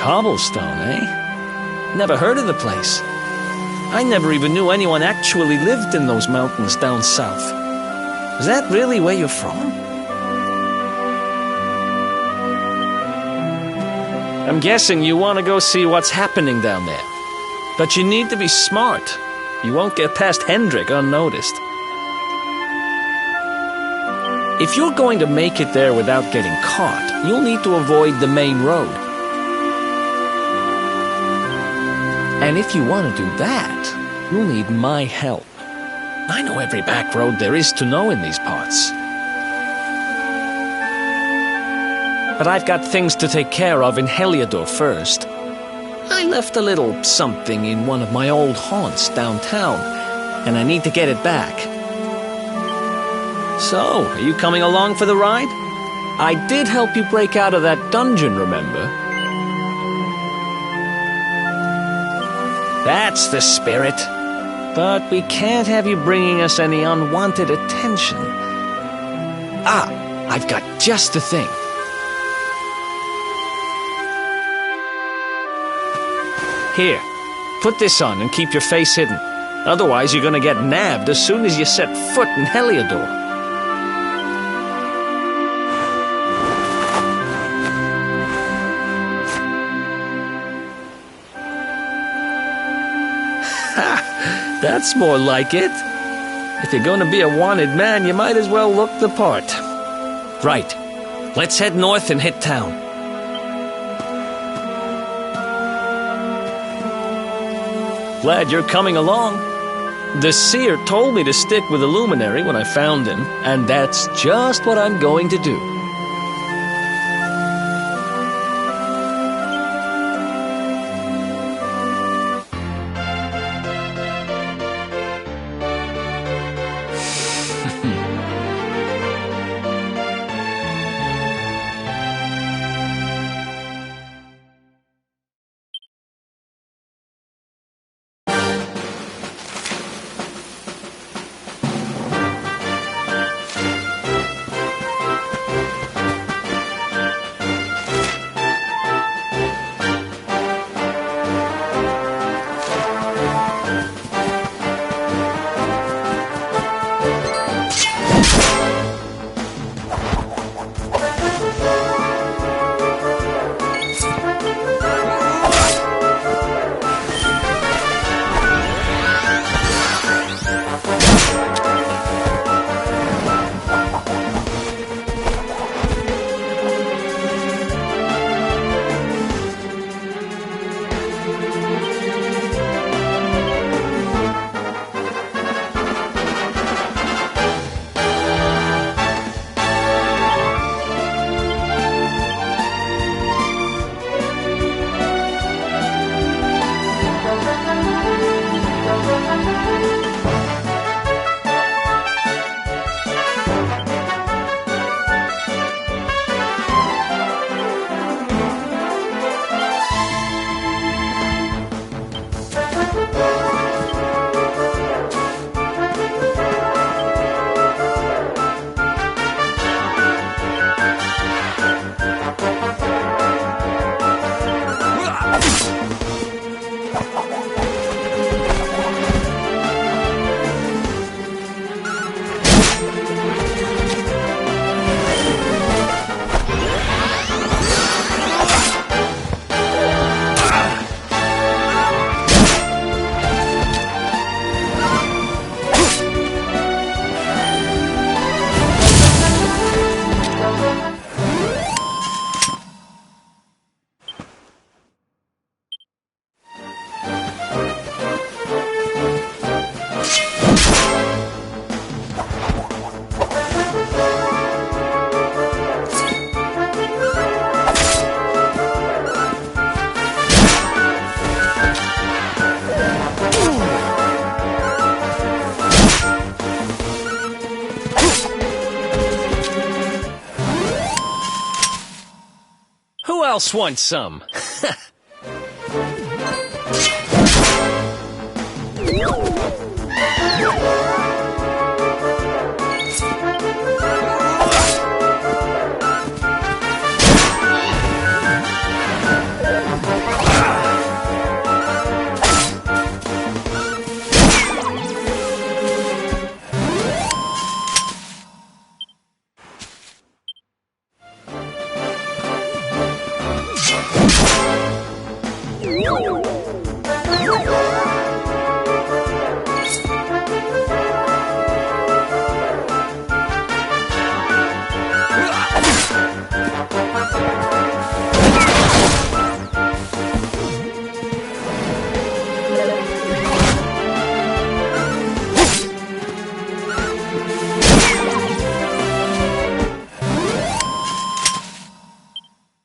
Cobblestone, eh? Never heard of the place. I never even knew anyone actually lived in those mountains down south. Is that really where you're from? I'm guessing you want to go see what's happening down there. But you need to be smart. You won't get past Hendrik unnoticed. If you're going to make it there without getting caught, you'll need to avoid the main road. And if you want to do that, you'll need my help. I know every back road there is to know in these parts. But I've got things to take care of in Heliodor first. I left a little something in one of my old haunts downtown, and I need to get it back. So, are you coming along for the ride? I did help you break out of that dungeon, remember? That's the spirit. But we can't have you bringing us any unwanted attention. Ah, I've got just the thing. Here, put this on and keep your face hidden. Otherwise, you're gonna get nabbed as soon as you set foot in Heliodor. Ha! That's more like it. If you're gonna be a wanted man, you might as well look the part. Right. Let's head north and hit town. Glad you're coming along. The seer told me to stick with the luminary when I found him, and that's just what I'm going to do. Who else wants some?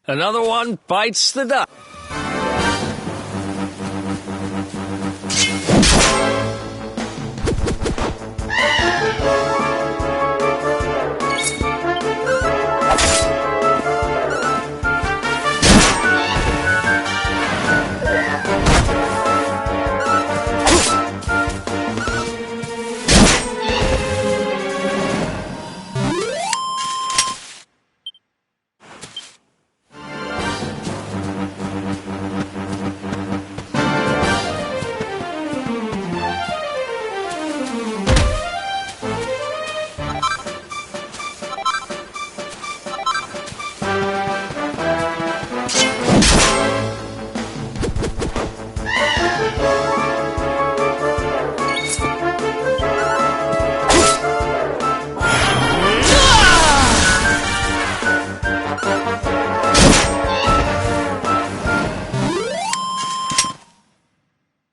Another one bites the dust.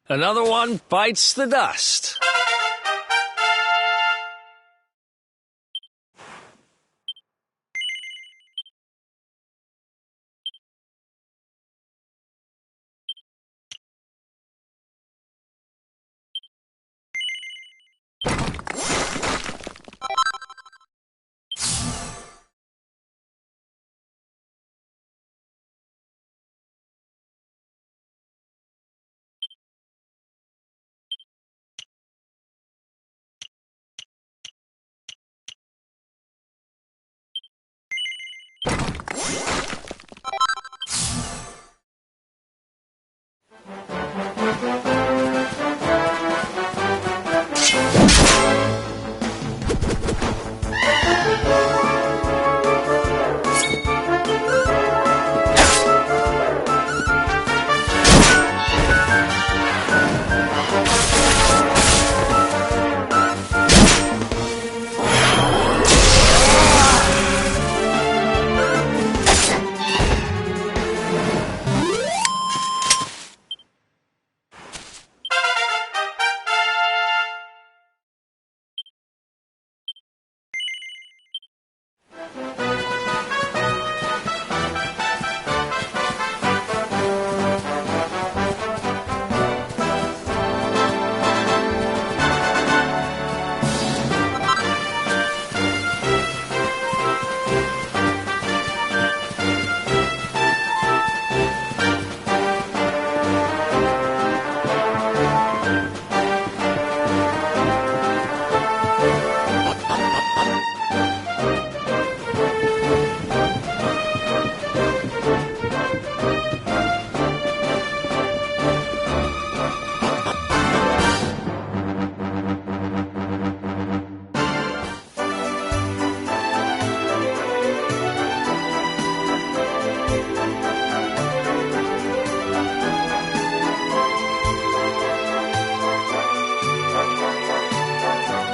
Another one bites the dust.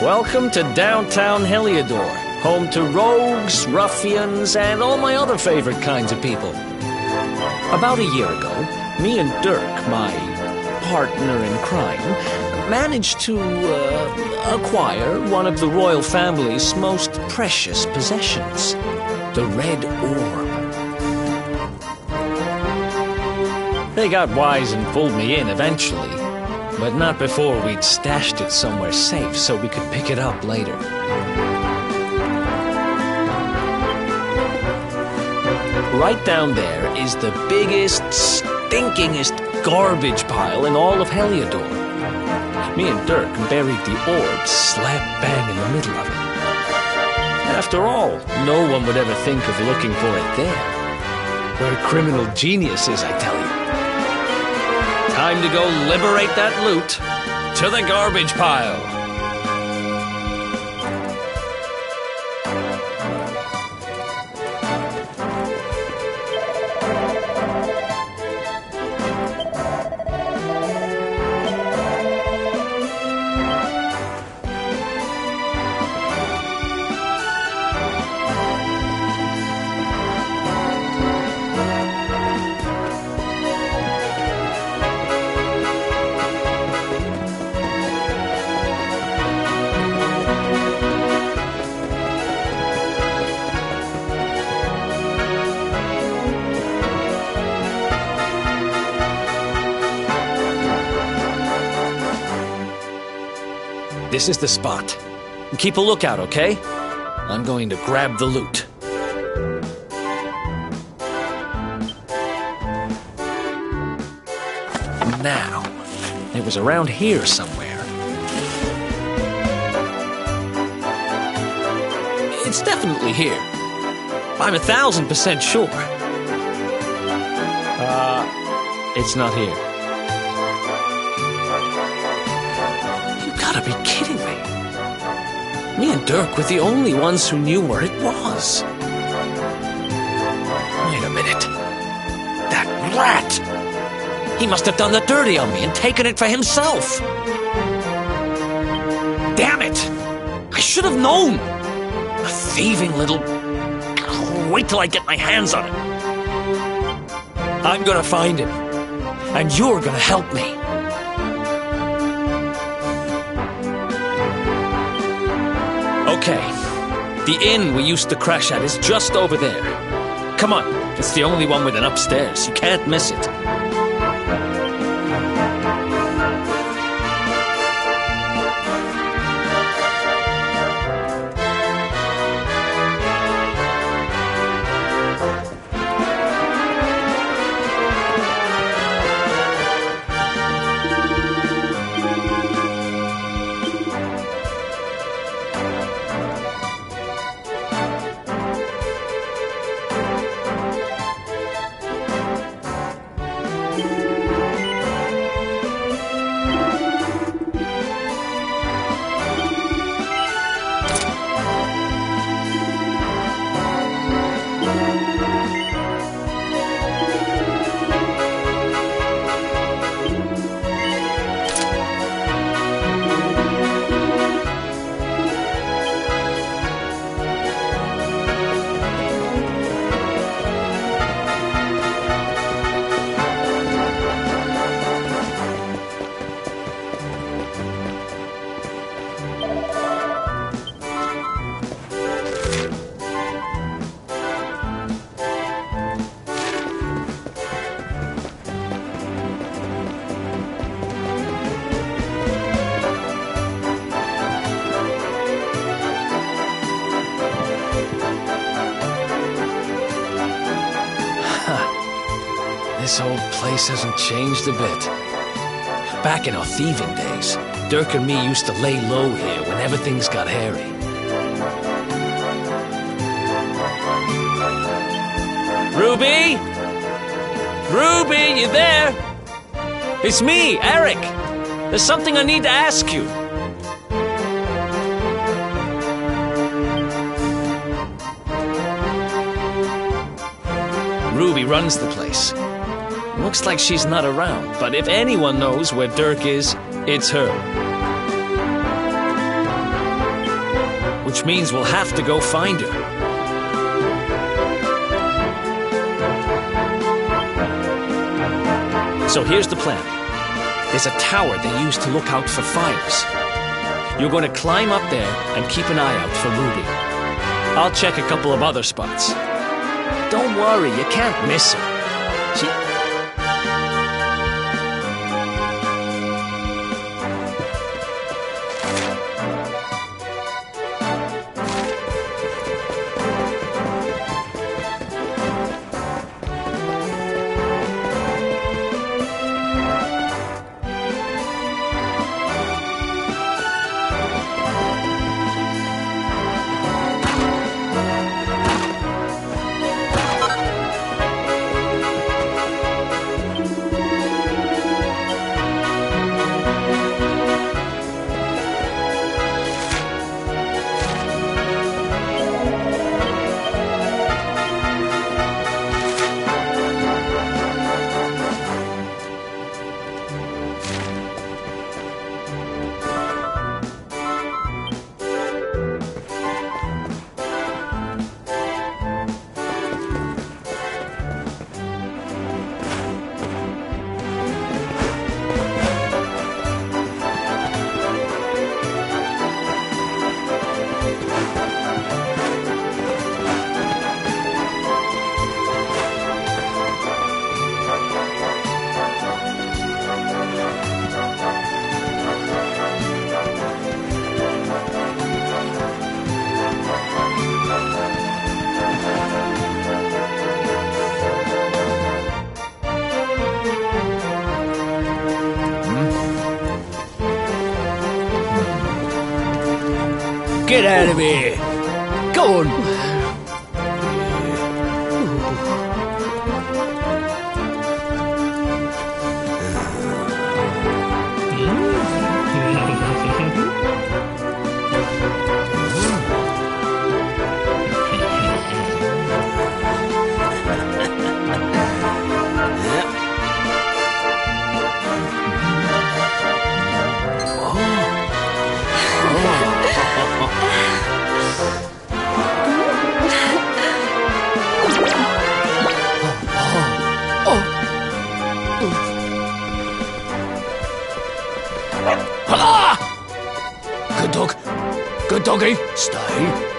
Welcome to downtown Heliodor, home to rogues, ruffians, and all my other favorite kinds of people. About a year ago, me and Dirk, my partner in crime, managed to acquire one of the royal family's most precious possessions, the Red Orb. They got wise and pulled me in eventually, but not before we'd stashed it somewhere safe so we could pick it up later. Right down there is the biggest, stinkingest garbage pile in all of Heliodor. Me and Dirk buried the orb slap bang in the middle of it. After all, no one would ever think of looking for it there. We're criminal geniuses, I tell you. Time to go liberate that loot to the garbage pile. This is the spot. Keep a lookout, okay? I'm going to grab the loot. Now, it was around here somewhere. It's definitely here. I'm 1,000% sure. It's not here. You gotta be kidding me. Me and Dirk were the only ones who knew where it was. Wait a minute. That rat! He must have done the dirty on me and taken it for himself. Damn it! I should have known! A thieving little... Wait till I get my hands on it. I'm gonna find him. And you're gonna help me. Okay. The inn we used to crash at is just over there. Come on. It's the only one with an upstairs. You can't miss it. This old place hasn't changed a bit. Back in our thieving days, Dirk and me used to lay low here whenever things got hairy. Ruby? Ruby, you there? It's me, Eric. There's something I need to ask you. Ruby runs the place. Looks like she's not around, but if anyone knows where Dirk is, it's her. Which means we'll have to go find her. So here's the plan. There's a tower they use to look out for fires. You're going to climb up there and keep an eye out for Ruby. I'll check a couple of other spots. Don't worry, you can't miss her. get out of here. Go on. Good dog. Good doggy. Stay.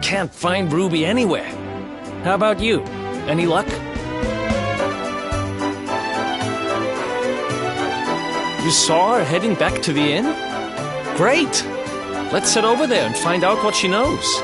Can't find Ruby anywhere. How about you? Any luck? You saw her heading back to the inn? Great! Let's head over there and find out what she knows.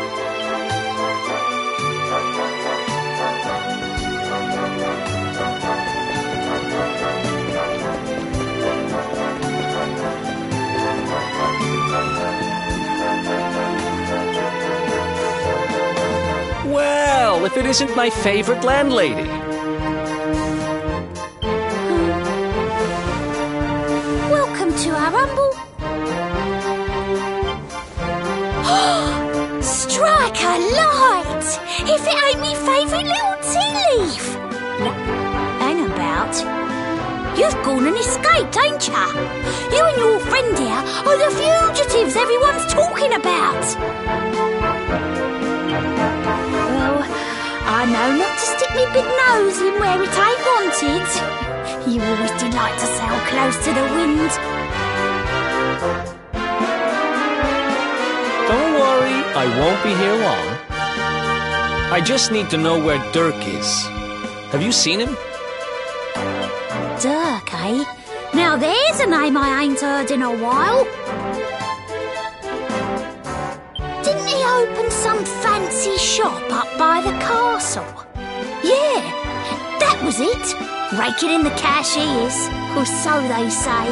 Well, if it isn't my favorite landlady. Welcome to our humble... Strike a light! If it ain't me favourite little tea leaf! Hang about. You've gone and escaped, ain't ya? You and your friend here are the fugitives everyone's talking about! Well, I know not to stick me big nose in where it ain't wanted. You always did like to sail close to the wind. Don't worry, I won't be here long. I just need to know where Dirk is. Have you seen him? Dirk, eh? Now there's a name I ain't heard in a while. Didn't he open some fancy shop up by the castle? Yeah, that was it. Raking in the cash he is, or so they say.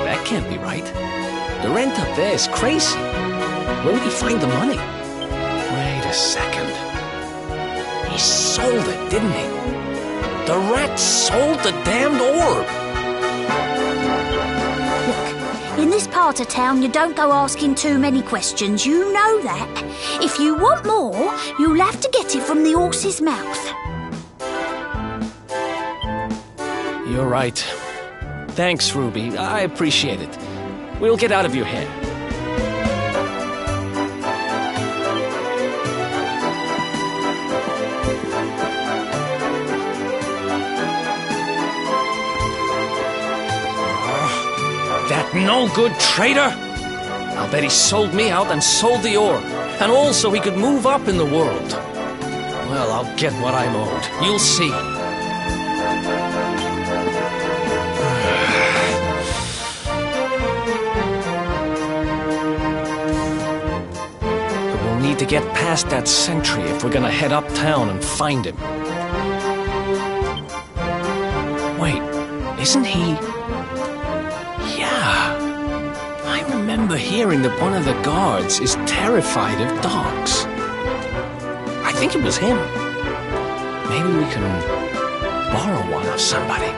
That can't be right. The rent up there is crazy. Where would he find the money? Wait a second. He sold it, didn't he? The rat sold the damned orb. In this part of town, you don't go asking too many questions, you know that. If you want more, you'll have to get it from the horse's mouth. You're right. Thanks, Ruby. I appreciate it. We'll get out of your hair. That no-good traitor! I'll bet he sold me out and sold the orb, and also he could move up in the world. Well, I'll get what I'm owed. You'll see. But we'll need to get past that sentry if we're gonna head uptown and find him. Wait, isn't he... I remember hearing that one of the guards is terrified of dogs. I think it was him. Maybe we can borrow one of somebody.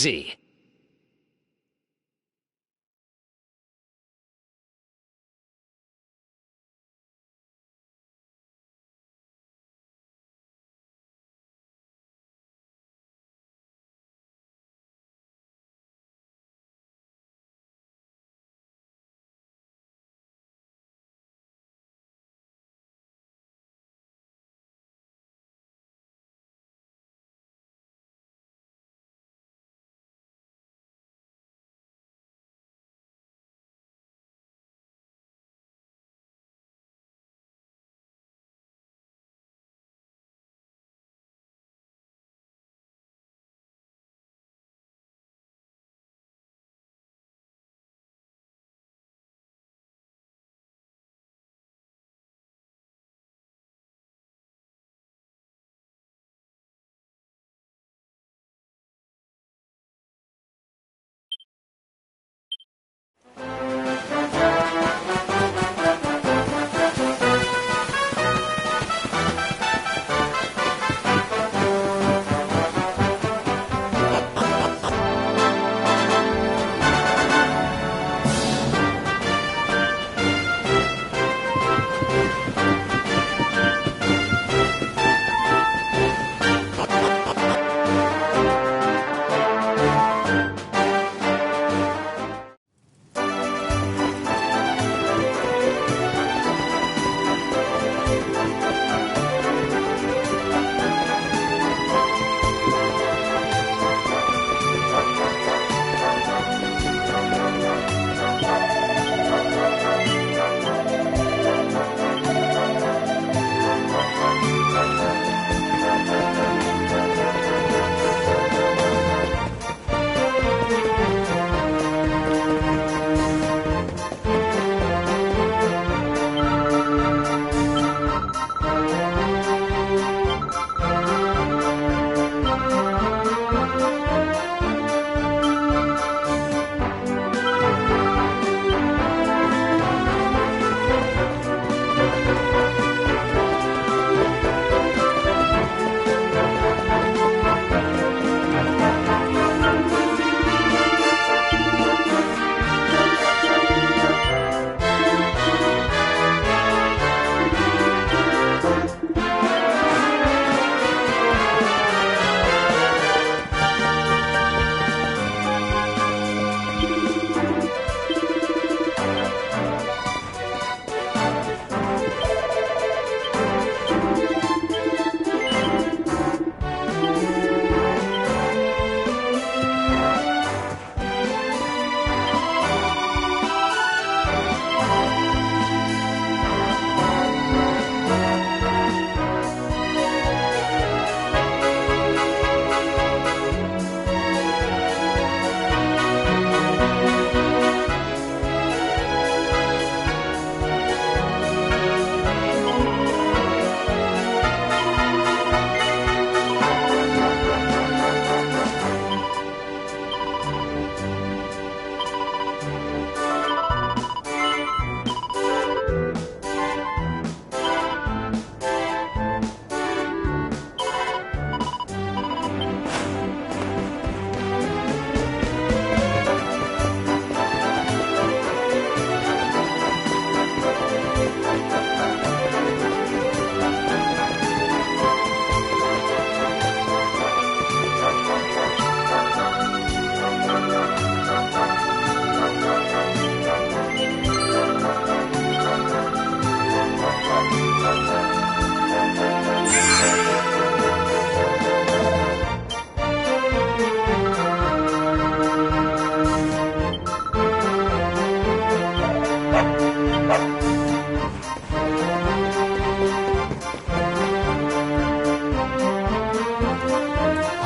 crazy.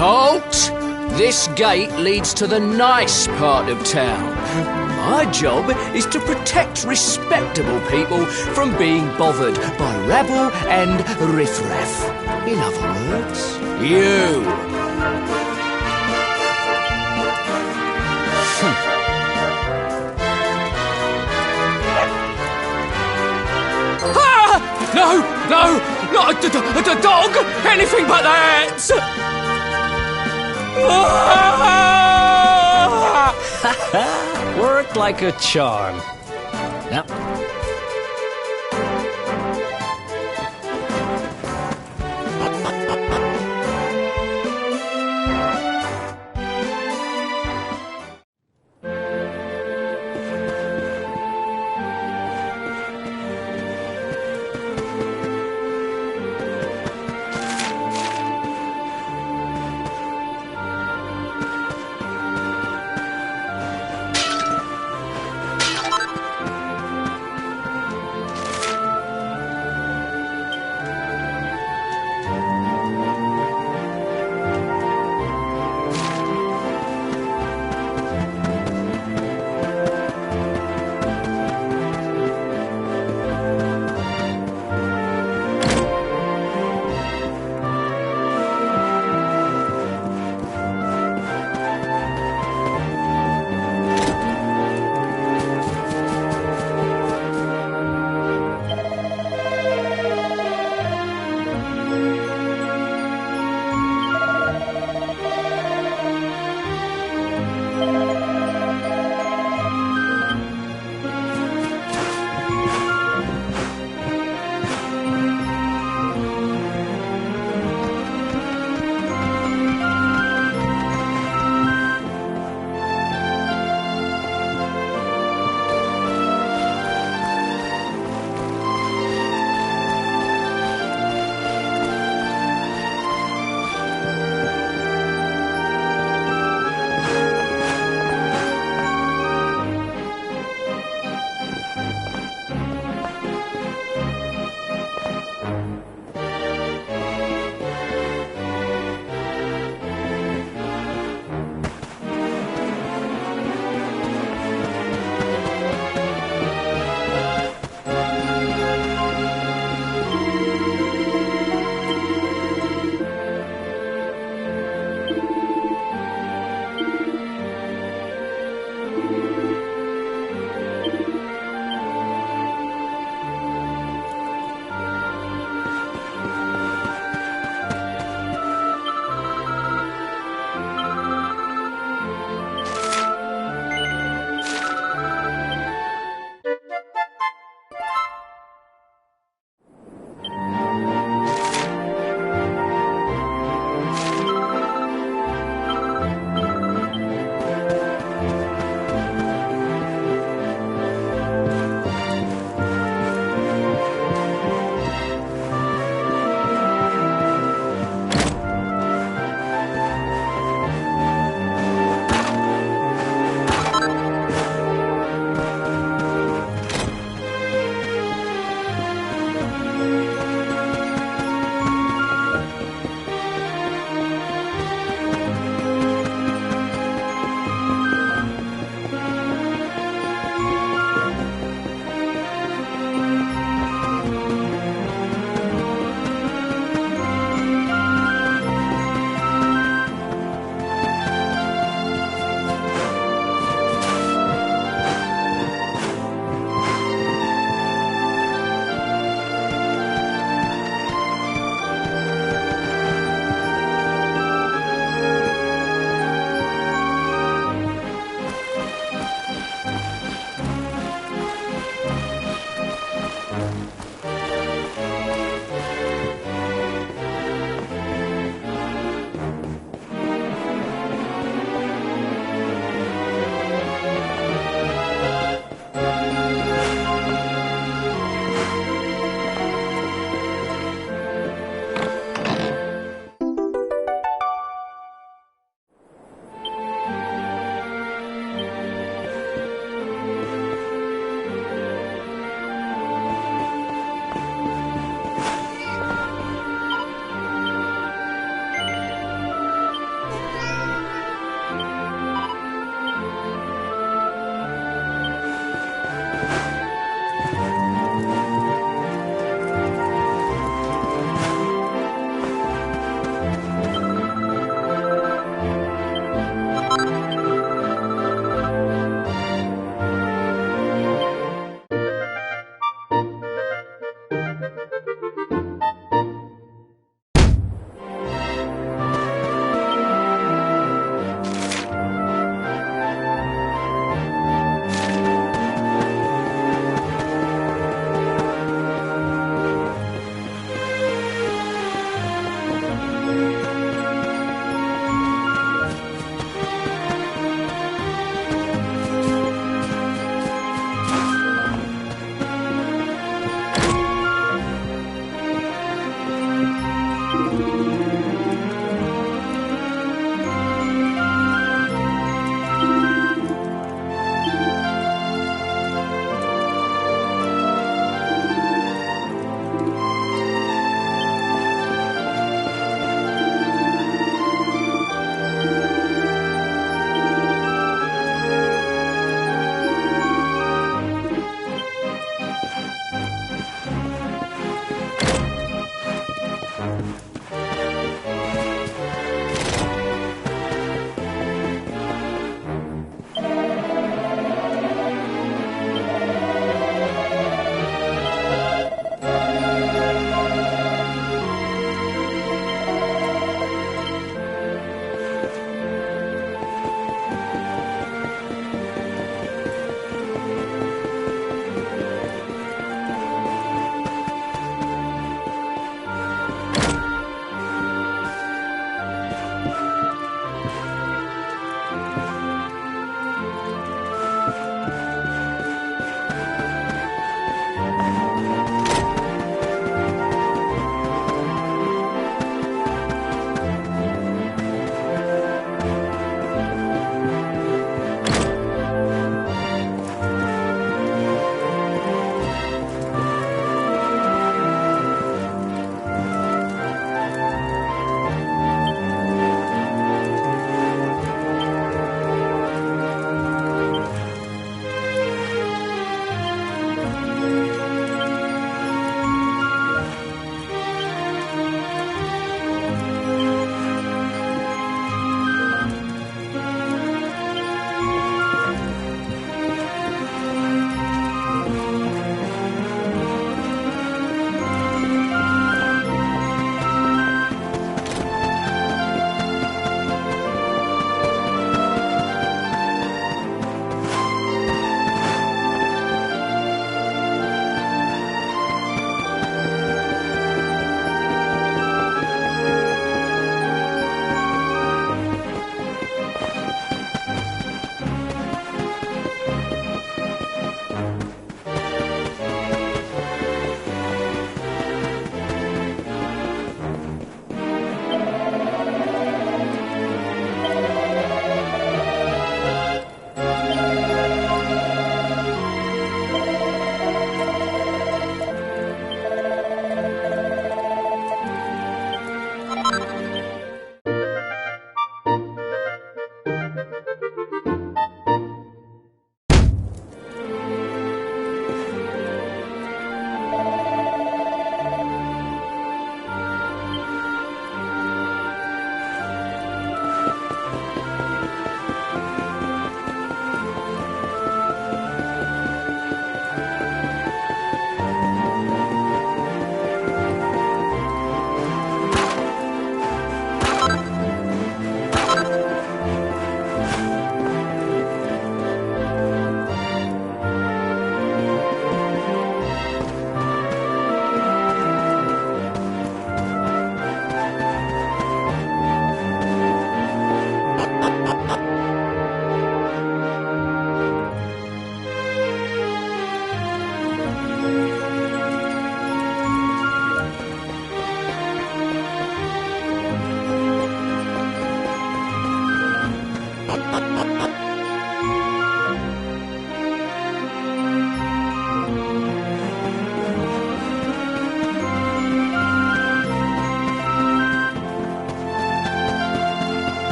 Halt! This gate leads to the nice part of town. My job is to protect respectable people from being bothered by rabble and riffraff. In other words, you. Ah! No! No! Not a dog! Anything but that! Ah! Worked like a charm. Yep.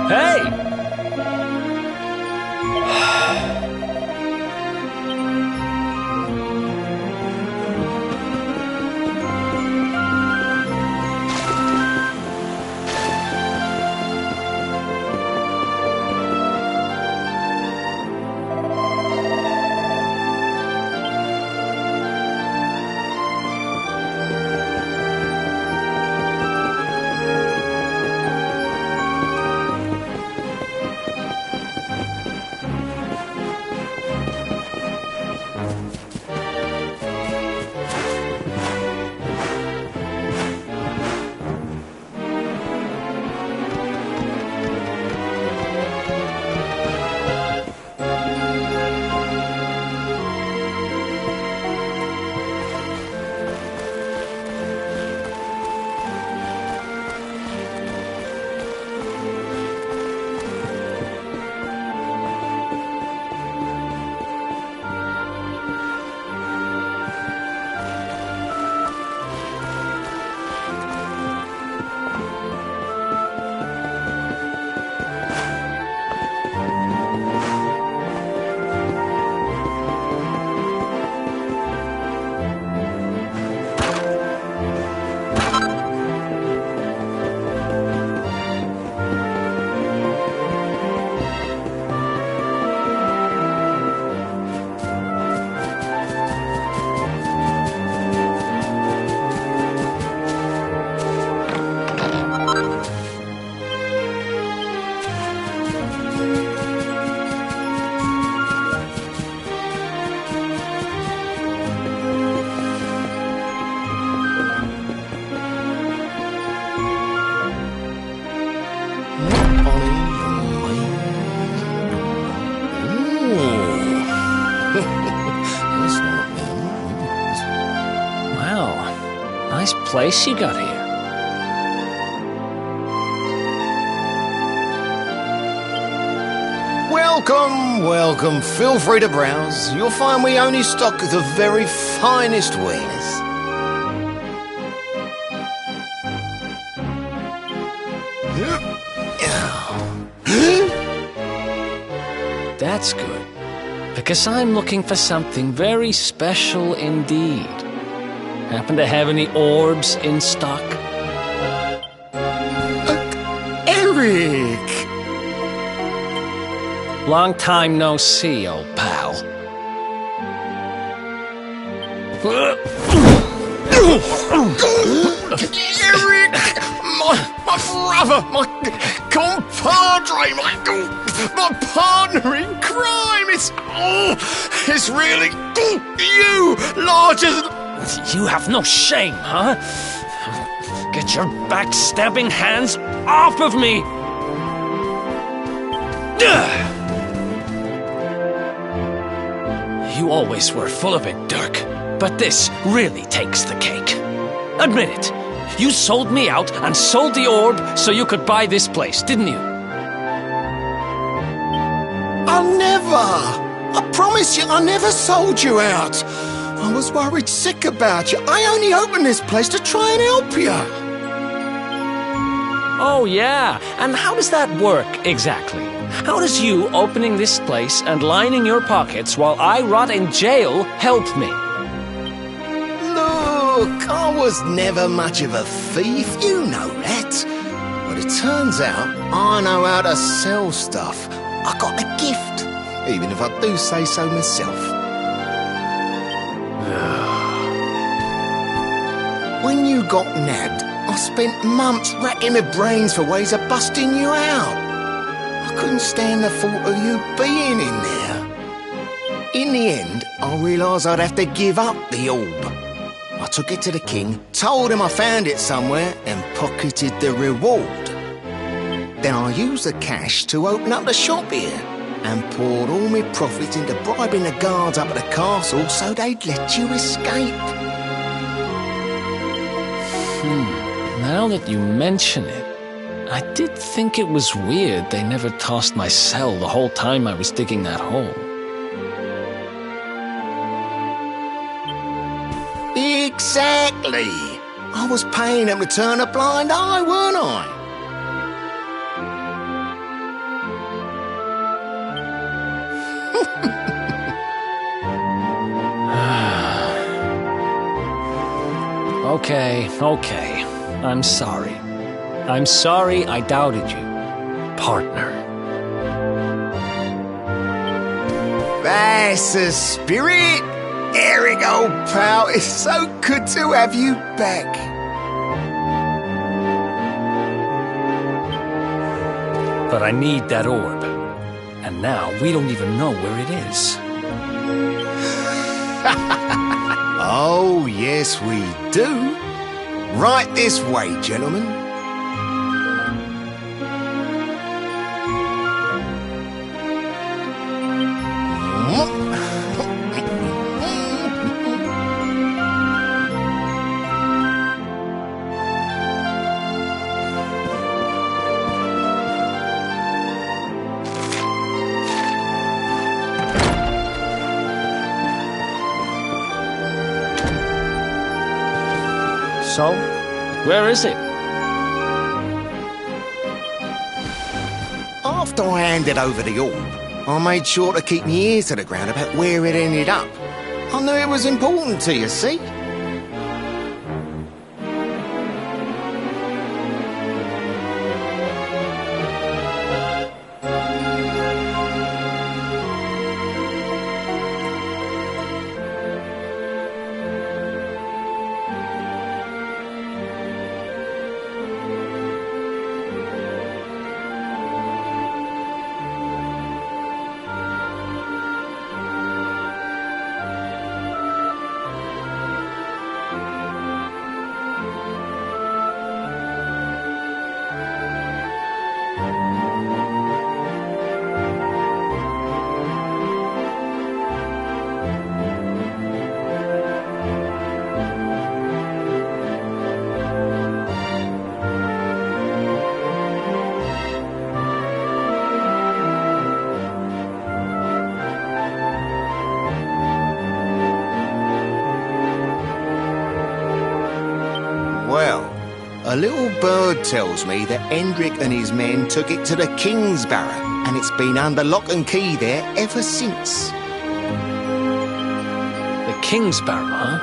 Hey! Wow, nice place you got here. Welcome, welcome. Feel free to browse. You'll find we only stock the very finest wares. That's good, because I'm looking for something very special indeed. Happen to have any orbs in stock? Eric! Long time no see, old pal. Eric! My brother! My compadre! My partner in crime! It's really you! Larger than... You have no shame, huh? Get your backstabbing hands off of me! You always were full of it, Dirk. But this really takes the cake. Admit it. You sold me out and sold the orb so you could buy this place, didn't you? I'll never! I promise you, I never sold you out. I was worried sick about you. I only opened this place to try and help you. Oh, yeah. And how does that work, exactly? How does you opening this place and lining your pockets while I rot in jail help me? Look, I was never much of a thief, you know that. But it turns out I know how to sell stuff. I got a gift, even if I do say so myself. When you got nabbed, I spent months racking my brains for ways of busting you out. I couldn't stand the thought of you being in there. In the end, I realised I'd have to give up the orb. I took it to the king, told him I found it somewhere, and pocketed the reward. Then I used the cash to open up the shop here, and poured all my profits into bribing the guards up at the castle so they'd let you escape. Now that you mention it, I did think it was weird they never tossed my cell the whole time I was digging that hole. Exactly! I was paying them to turn a blind eye, weren't I? Okay. I'm sorry. I'm sorry I doubted you, partner. That's the spirit! Eric, old pal, it's so good to have you back. But I need that orb. And now we don't even know where it is. Oh, yes, we do. Right this way, gentlemen. So, where is it? After I handed over the orb, I made sure to keep my ears to the ground about where it ended up. I knew it was important to you, see? Well, a little bird tells me that Hendrik and his men took it to the King's Barrow, and it's been under lock and key there ever since. The King's Barrow, huh?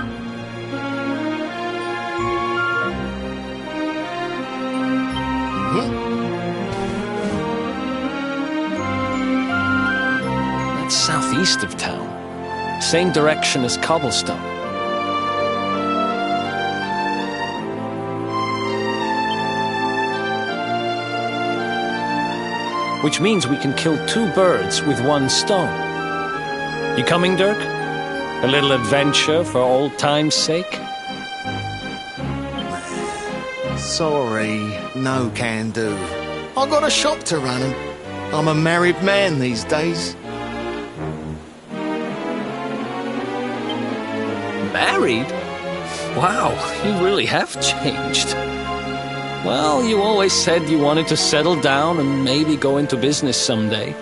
That's southeast of town. Same direction as Cobblestone. Which means we can kill two birds with one stone. You coming, Dirk? A little adventure for old time's sake? Sorry, no can do. I got a shop to run and I'm a married man these days. Married? Wow, you really have changed. Well, you always said you wanted to settle down and maybe go into business someday.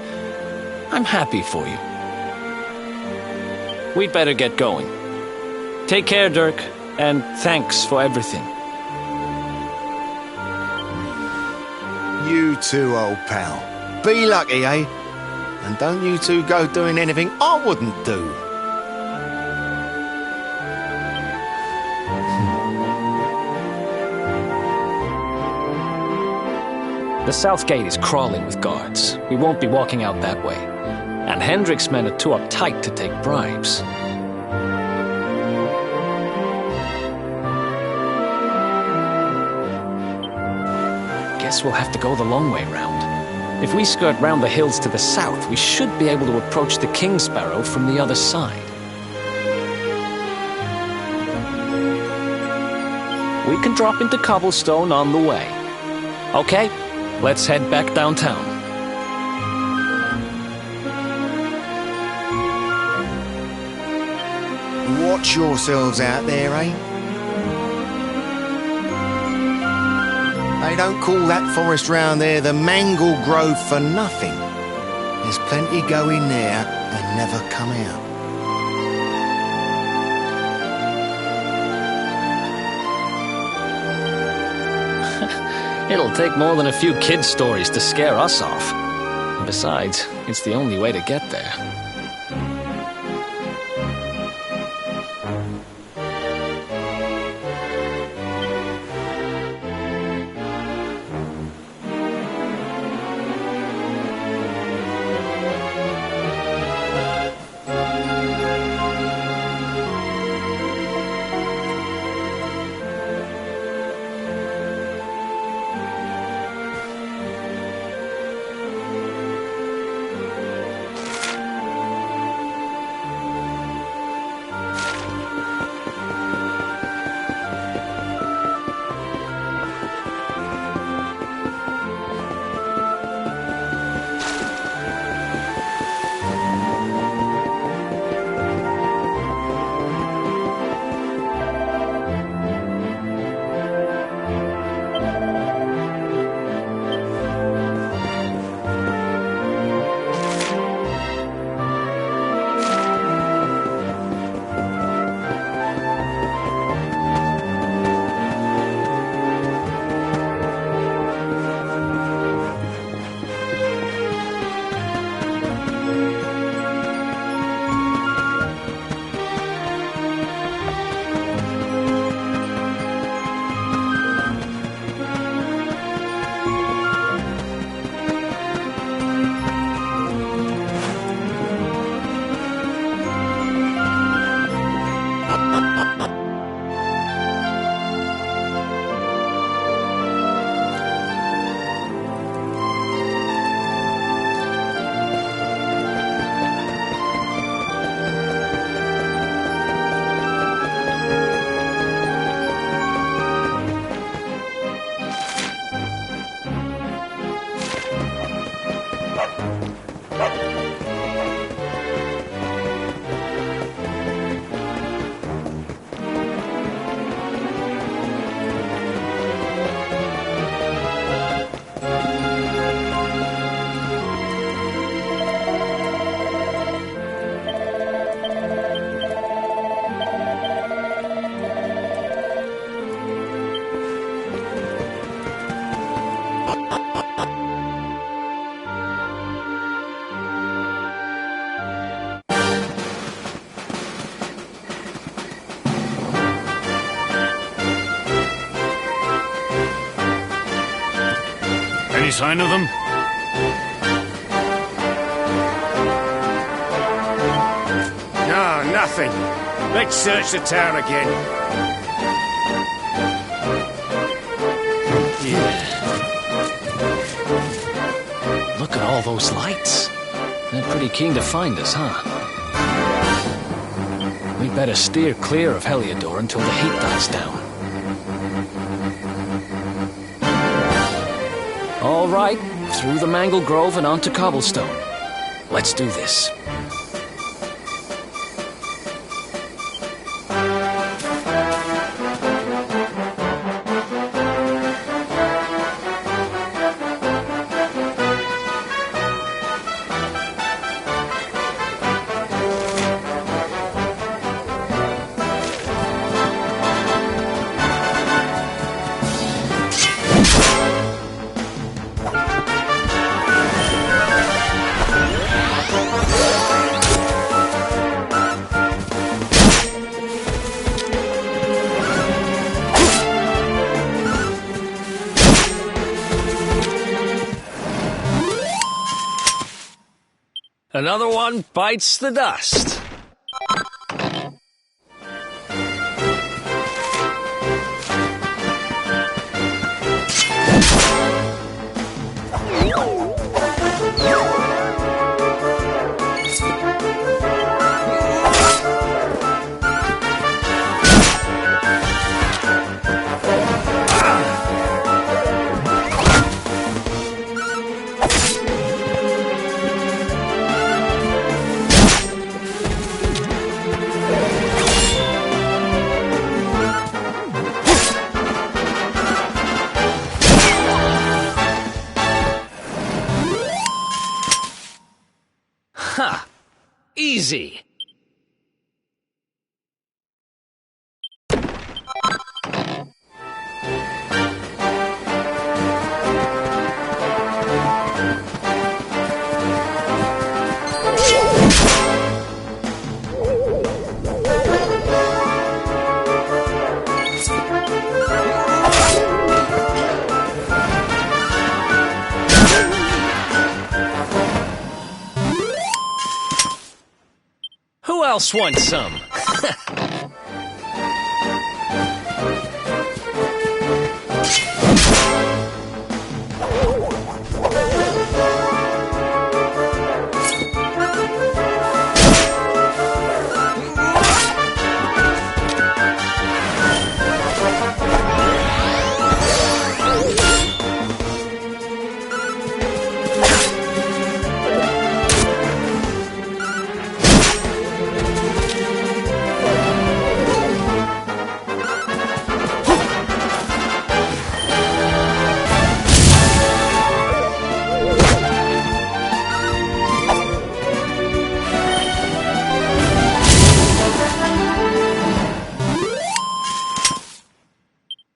I'm happy for you. We'd better get going. Take care, Dirk, and thanks for everything. You too, old pal. Be lucky, eh? And don't you two go doing anything I wouldn't do. The south gate is crawling with guards. We won't be walking out that way. And Hendrik's men are too uptight to take bribes. Guess we'll have to go the long way round. If we skirt round the hills to the south, we should be able to approach the King's Barrow from the other side. We can drop into Cobblestone on the way. Okay? Let's head back downtown. Watch yourselves out there, eh? They don't call that forest round there the Mangle Grove for nothing. There's plenty go in there and never come out. It'll take more than a few kid stories to scare us off. And besides, it's the only way to get there. Any sign of them? No, nothing. Let's search the town again. Look at all those lights. They're pretty keen to find us, huh? We'd better steer clear of Heliodor until the heat dies down. All right, through the Mangle Grove and onto Cobblestone. Let's do this. Another one bites the dust. Ha! Easy! Who else wants some?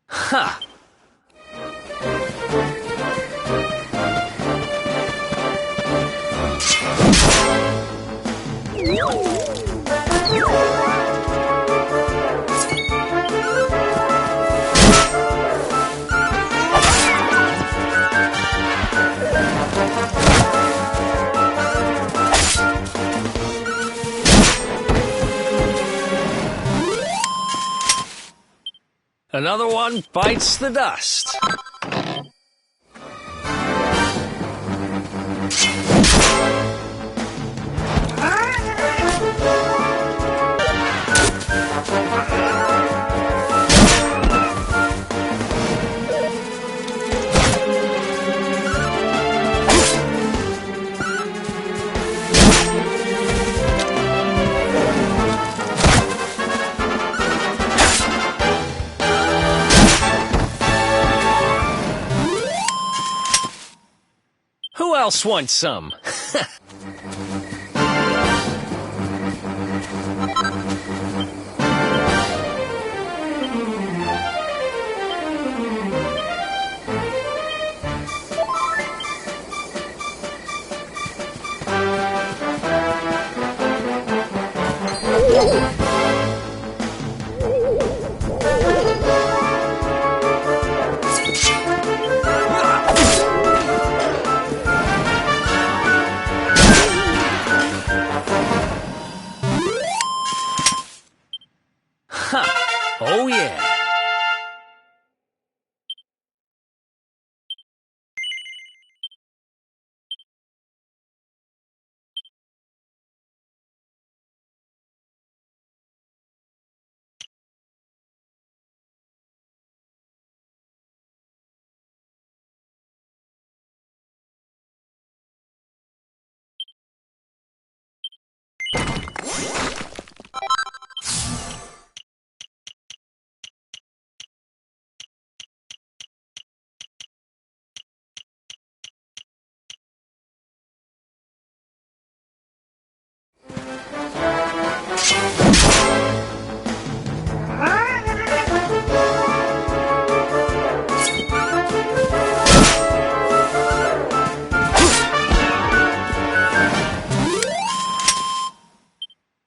Ha! Another one bites the dust. Who else wants some?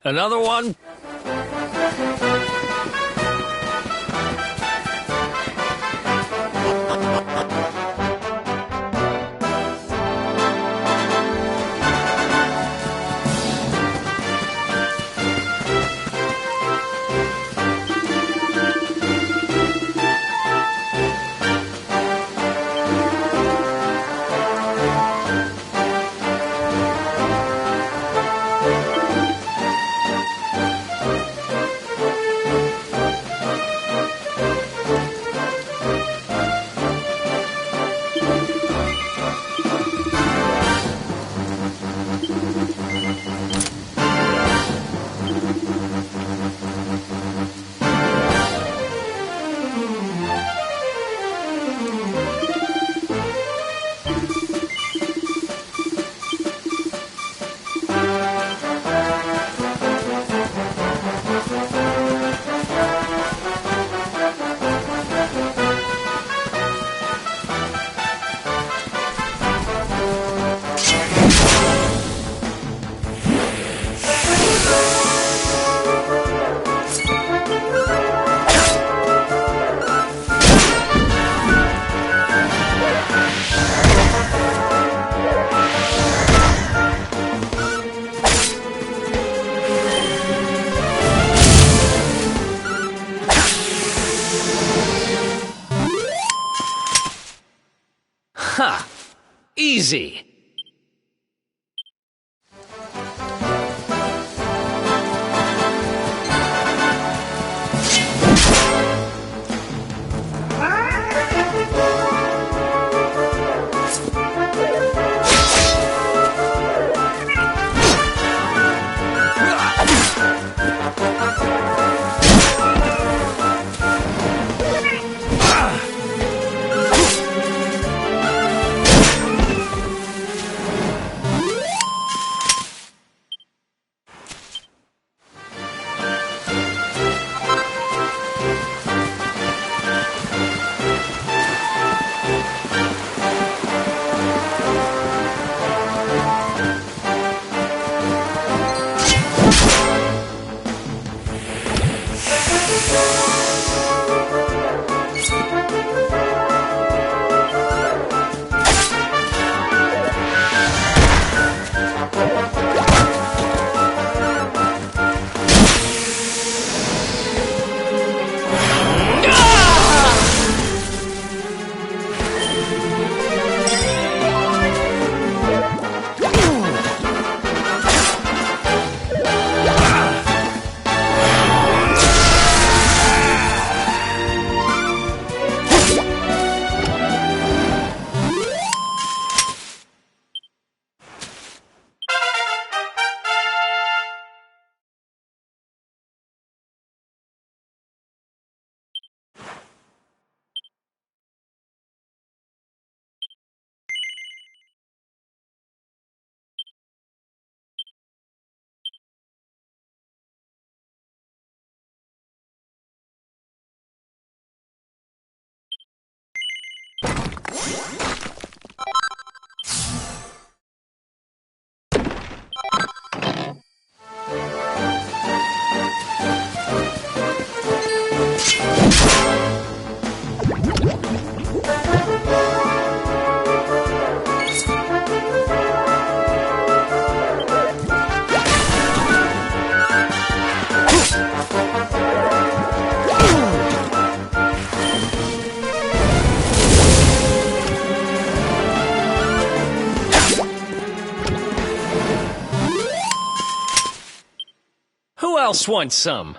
Another one? Ha! Easy! Who else wants some?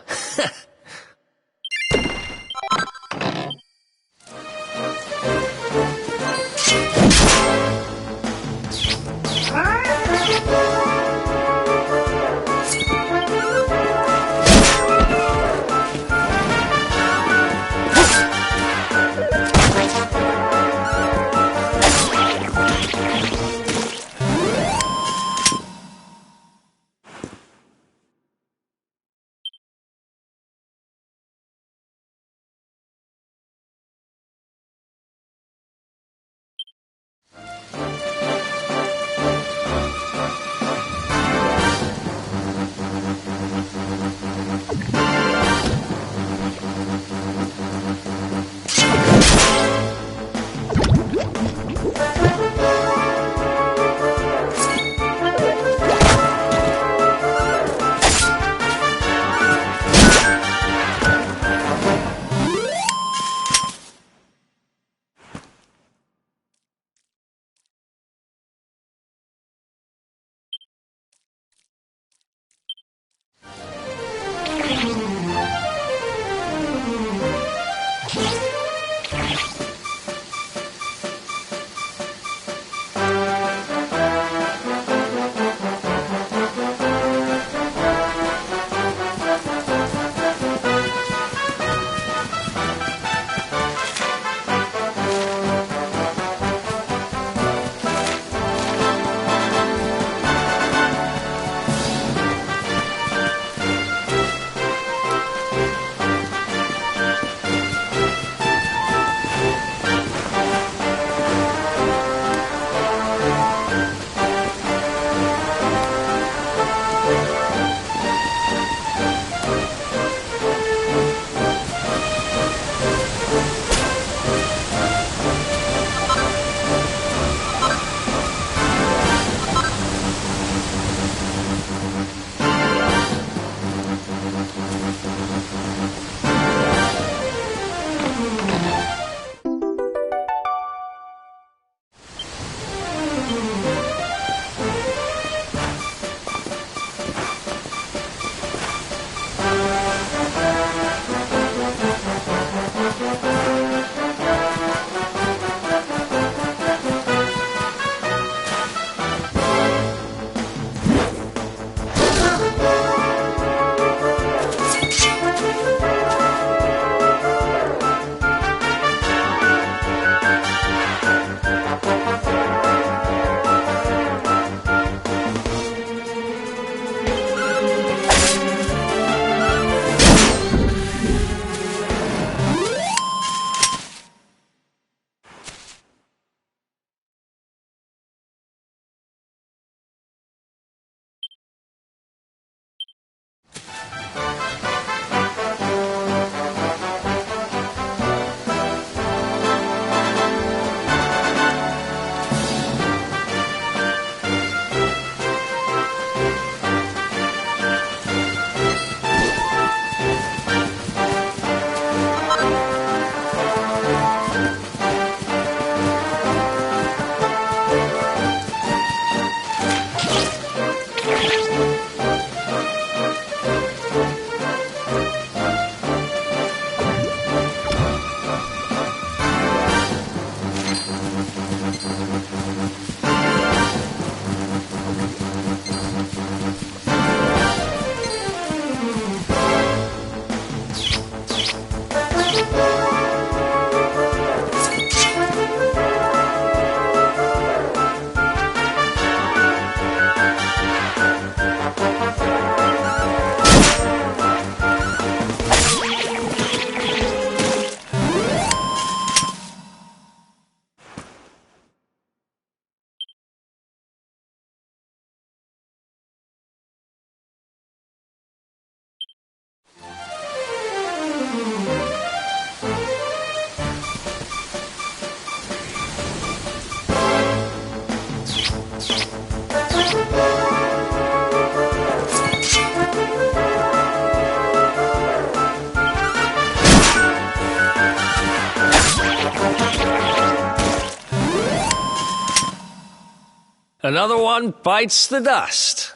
Another one bites the dust.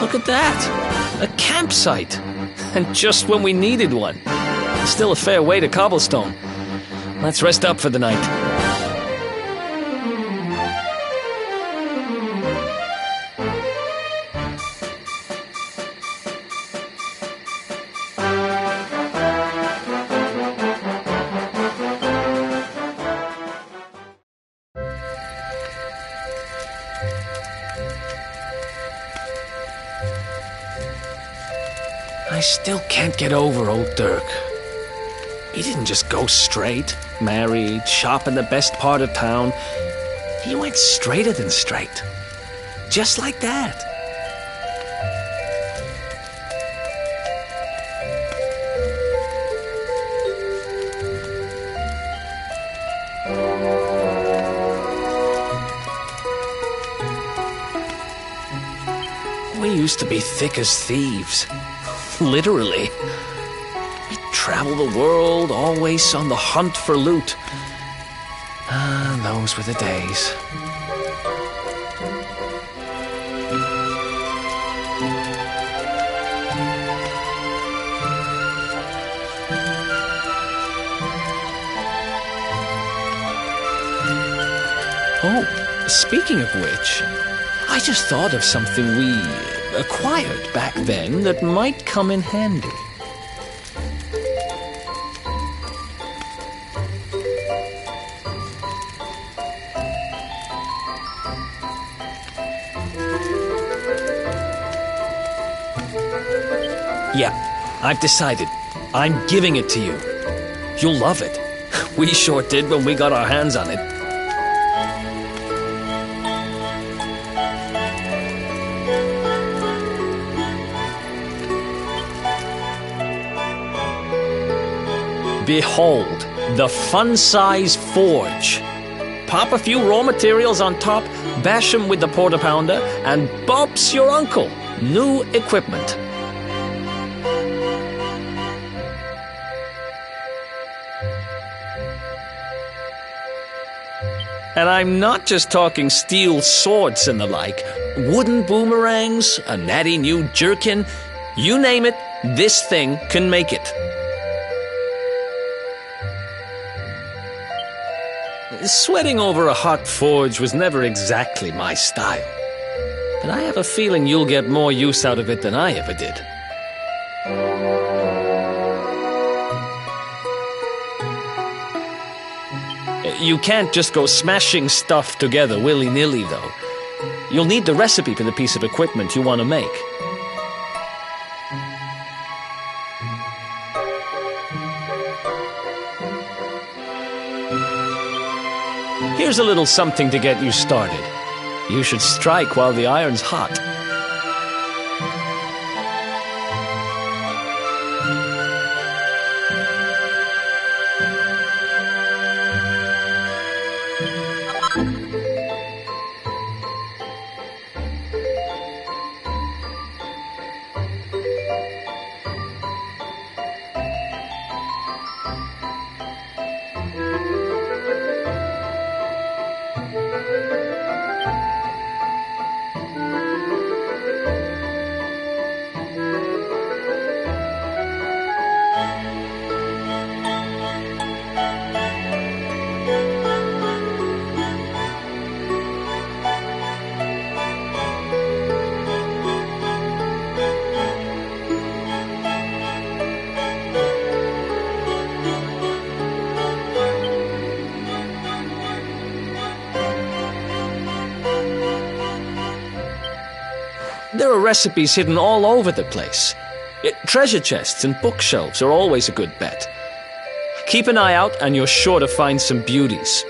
Look at that! A campsite! And just when we needed one. Still a fair way to cobblestone. Let's rest up for the night. I still can't get over old Dirk. He didn't just go straight, married, shop in the best part of town. He went straighter than straight. Just like that. We used to be thick as thieves. Literally. We'd travel the world, always on the hunt for loot. Ah, those were the days. Oh, speaking of which, I just thought of something we acquired back then that might come in handy. Yeah, I've decided. I'm giving it to you. You'll love it. We sure did when we got our hands on it. Behold, the fun-size forge. Pop a few raw materials on top, bash 'em with the porta-pounder, and bumps your uncle. New equipment. And I'm not just talking steel swords and the like. Wooden boomerangs, a natty new jerkin, you name it, this thing can make it. Sweating over a hot forge was never exactly my style. But I have a feeling you'll get more use out of it than I ever did. You can't just go smashing stuff together willy-nilly, though. You'll need the recipe for the piece of equipment you want to make. Here's a little something to get you started. You should strike while the iron's hot. There are recipes hidden all over the place. Treasure chests and bookshelves are always a good bet. Keep an eye out and you're sure to find some beauties.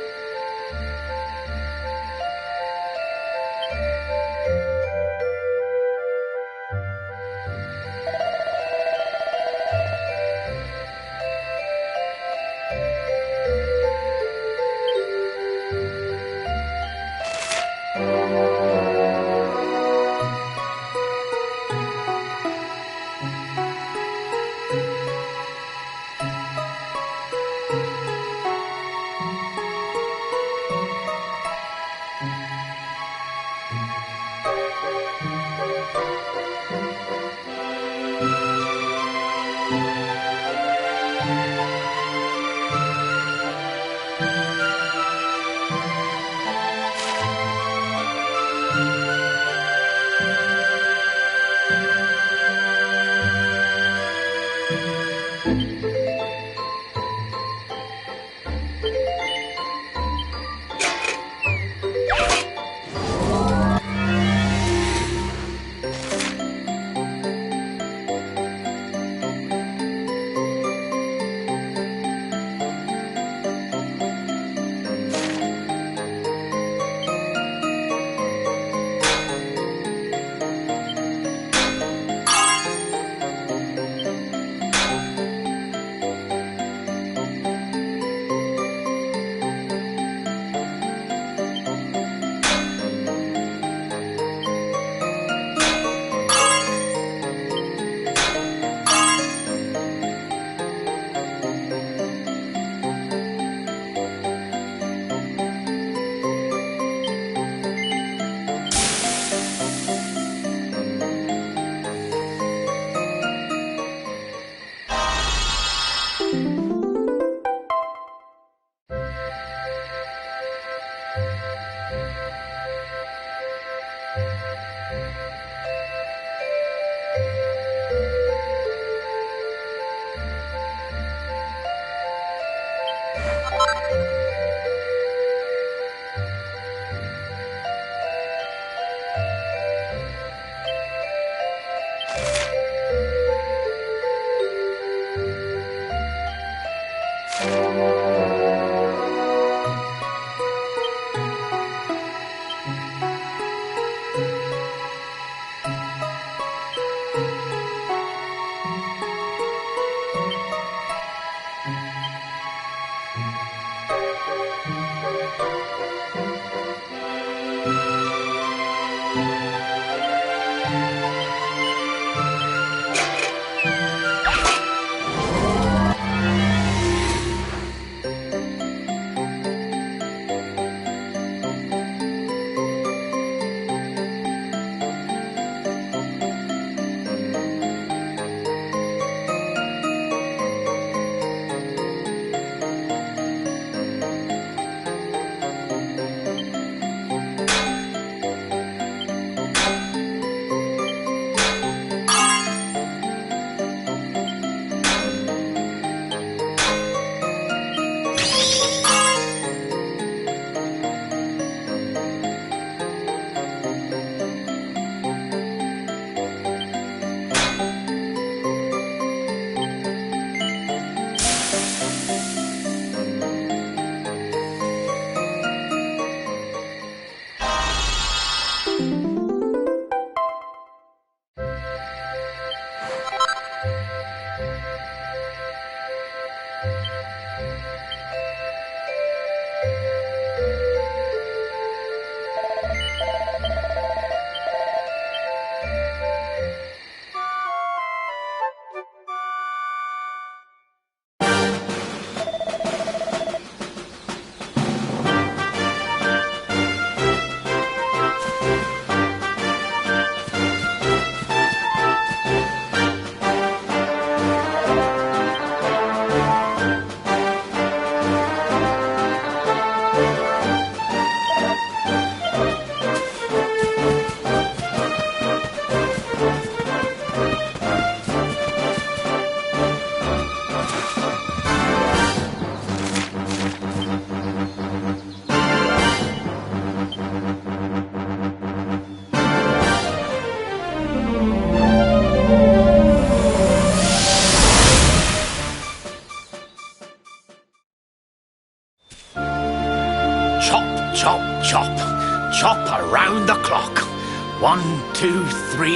2, 3,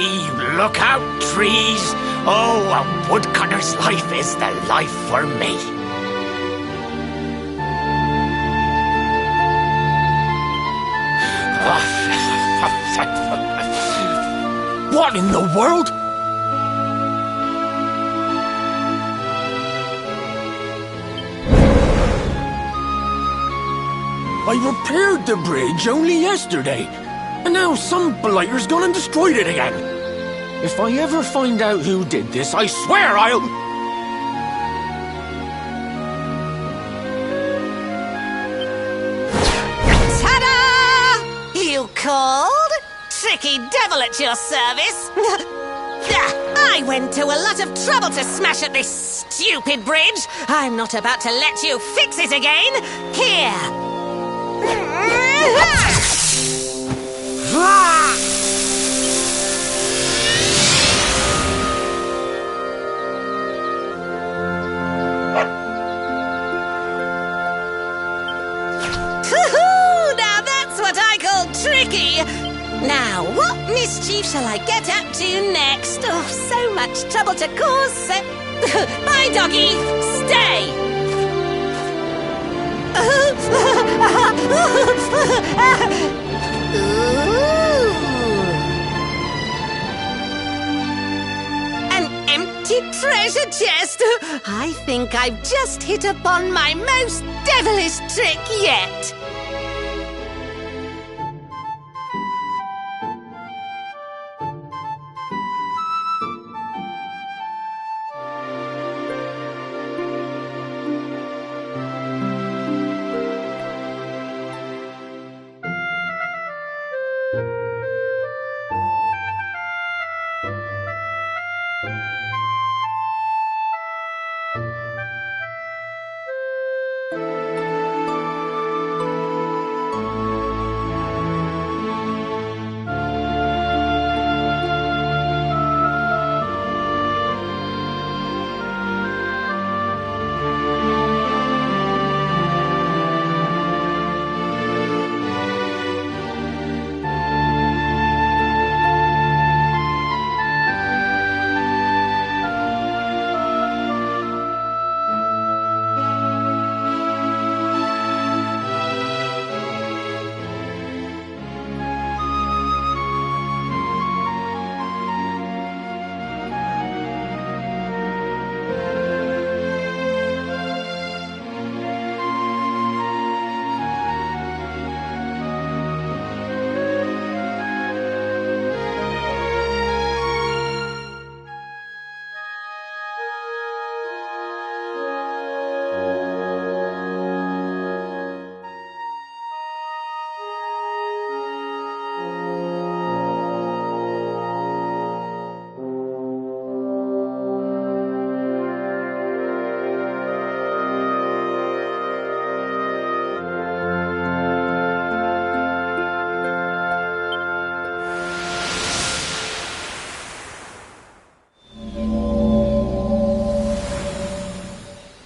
look out, trees! Oh, a woodcutter's life is the life for me. What in the world? I repaired the bridge only yesterday, and now some blighter's gone and destroyed it again. If I ever find out who did this, I swear I'll... Ta-da! You called? Tricky devil at your service. I went to a lot of trouble to smash at this stupid bridge. I'm not about to let you fix it again. Here. Now that's what I call tricky. Now, what mischief shall I get up to next? Oh, so much trouble to cause. Bye, doggy. Stay. An empty treasure chest. I think I've just hit upon my most devilish trick yet.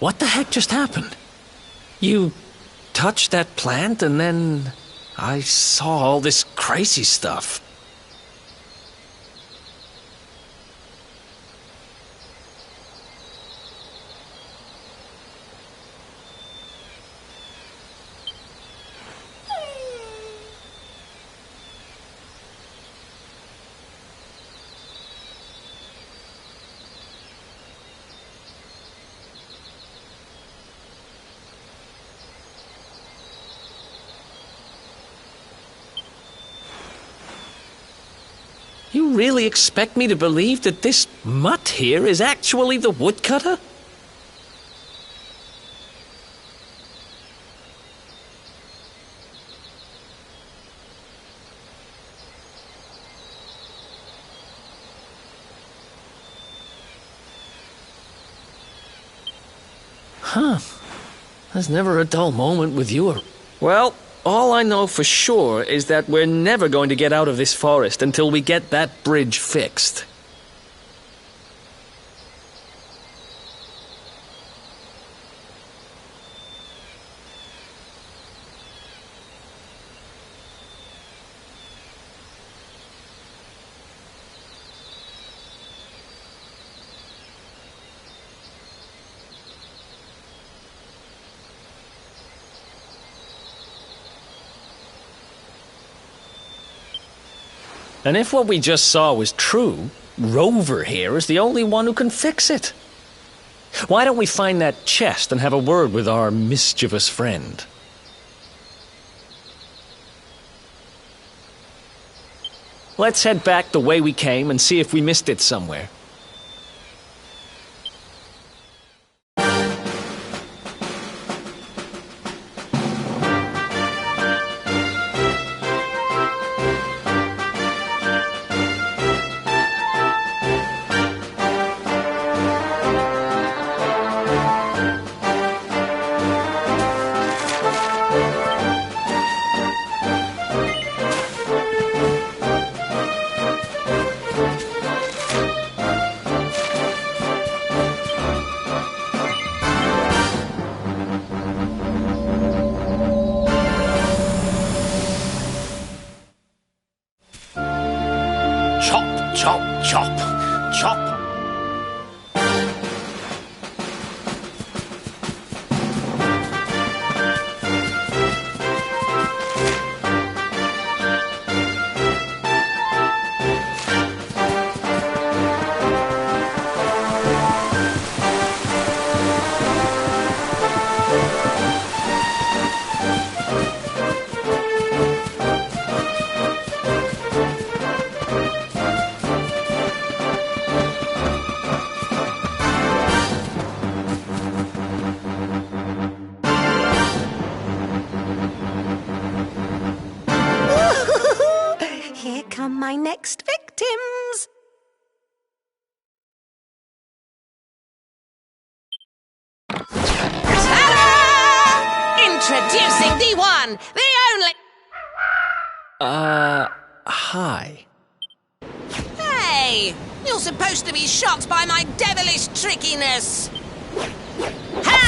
What the heck just happened? You touched that plant and then I saw all this crazy stuff. You really expect me to believe that this mutt here is actually the woodcutter? Huh. There's never a dull moment with you. Well, all I know for sure is that we're never going to get out of this forest until we get that bridge fixed. And if what we just saw was true, Rover here is the only one who can fix it. Why don't we find that chest and have a word with our mischievous friend? Let's head back the way we came and see if we missed it somewhere. Chop, chop, chop. Here come my next victims. Ta-da! Introducing the one, the only... Hi. Hey! You're supposed to be shocked by my devilish trickiness. Ha!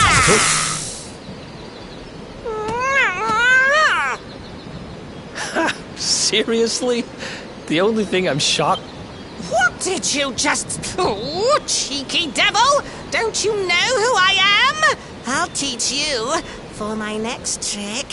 Seriously? The only thing I'm shocked... What did you just... Oh, cheeky devil! Don't you know who I am? I'll teach you for my next trick.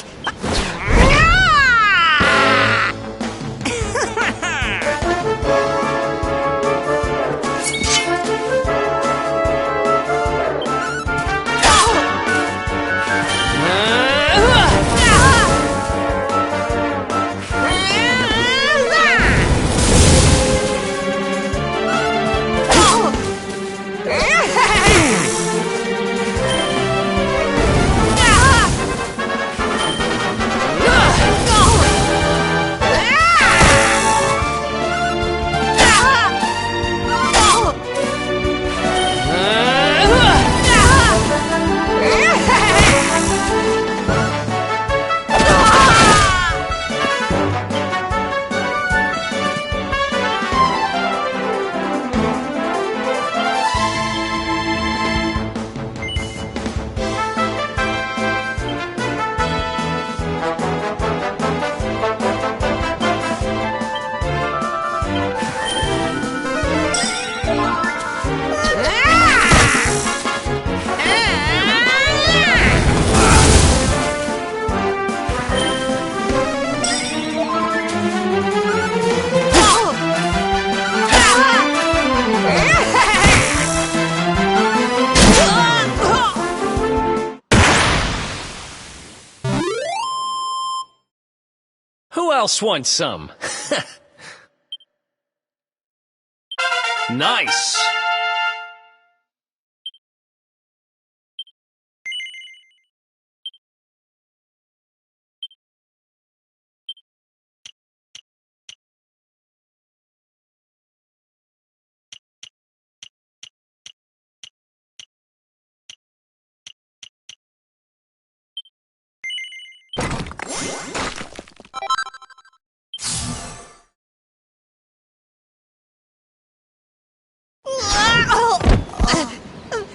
Who else wants some? Nice!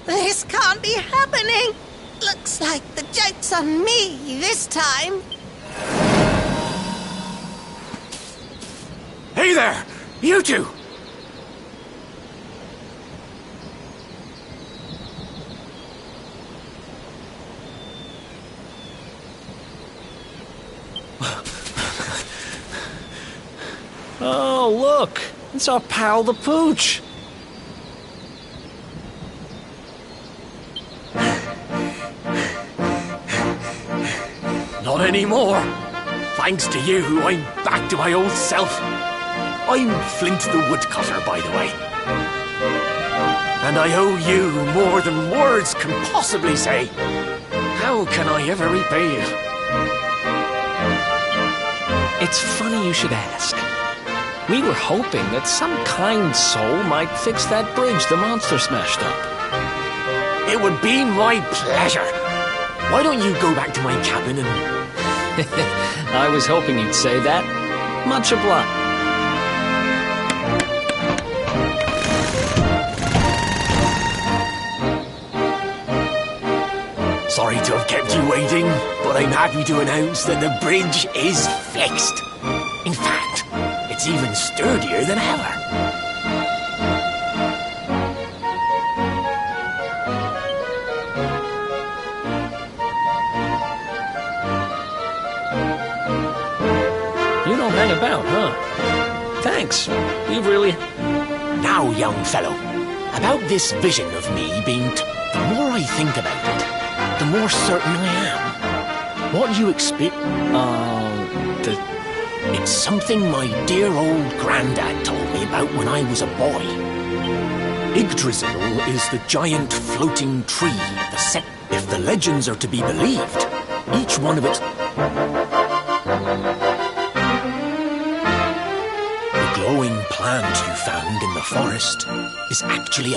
This can't be happening. Looks like the joke's on me this time. Hey there! You two! Oh, Oh, look! It's our pal the Pooch! Not anymore. Thanks to you, I'm back to my old self. I'm Flint the Woodcutter, by the way. And I owe you more than words can possibly say. How can I ever repay you? It's funny you should ask. We were hoping that some kind soul might fix that bridge the monster smashed up. It would be my pleasure. Why don't you go back to my cabin and... I was hoping you'd say that. Much obliged. Sorry to have kept you waiting, but I'm happy to announce that the bridge is fixed. In fact, it's even sturdier than ever. You don't hang about, huh? Thanks. You've really... Now, young fellow, about this vision of me being the more I think about it, the more certain I am. What you expect? It's something my dear old granddad told me about when I was a boy. Yggdrasil is the giant floating tree, if the legends are to be believed, each one of its... The glowing plant you found in the forest is actually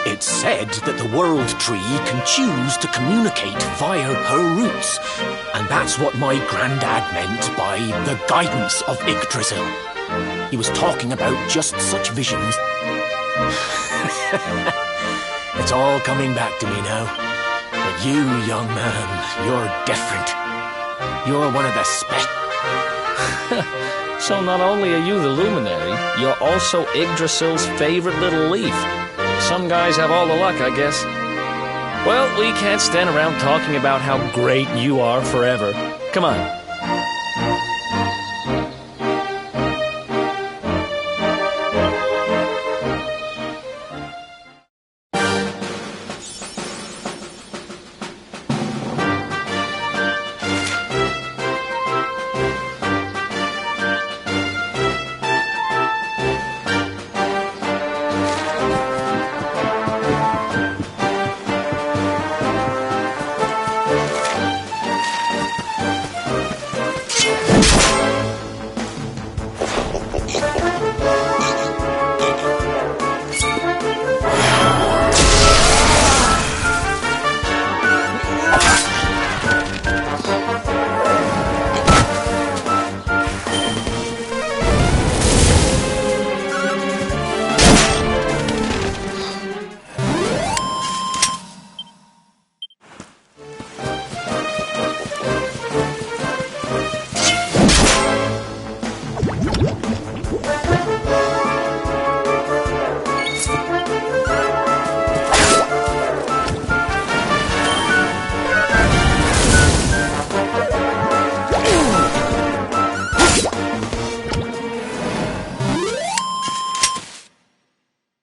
It's said that the world tree can choose to communicate via her roots, and that's what my granddad meant by the guidance of Yggdrasil. He was talking about just such visions. It's all coming back to me now. But you, young man, you're different. You're one of the So not only are you the luminary, you're also Yggdrasil's favorite little leaf. Some guys have all the luck, I guess. Well, we can't stand around talking about how great you are forever. Come on.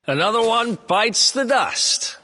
Another one bites the dust.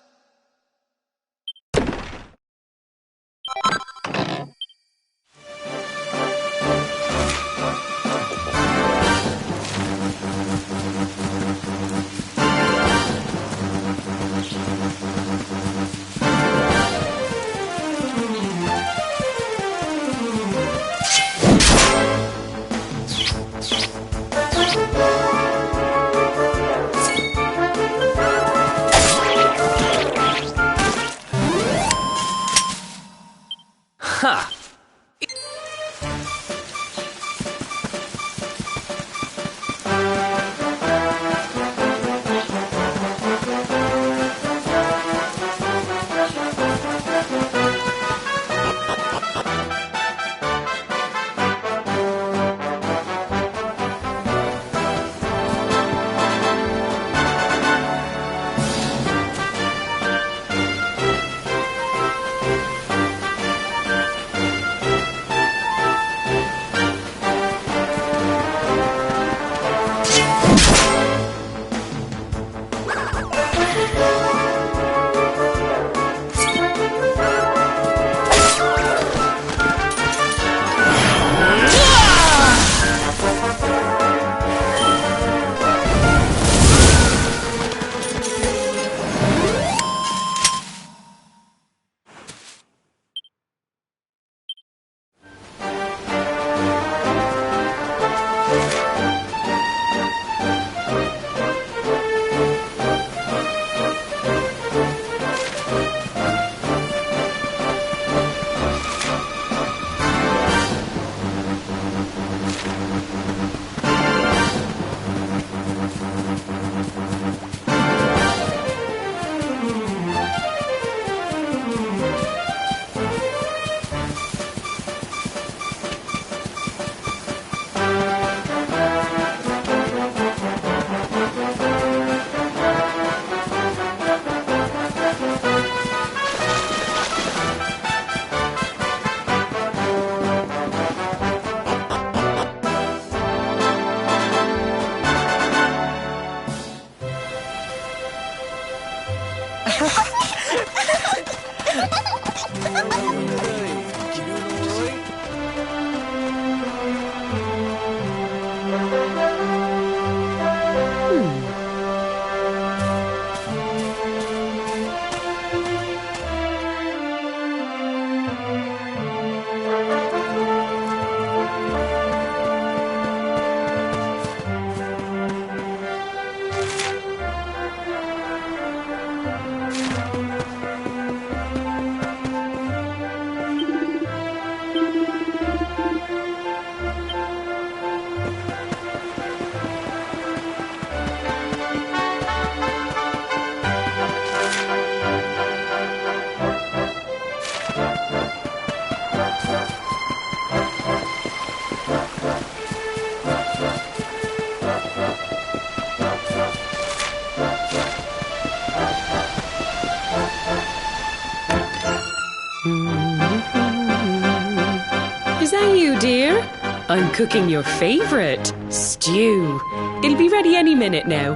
Is that you, dear? I'm cooking your favourite, stew. It'll be ready any minute now.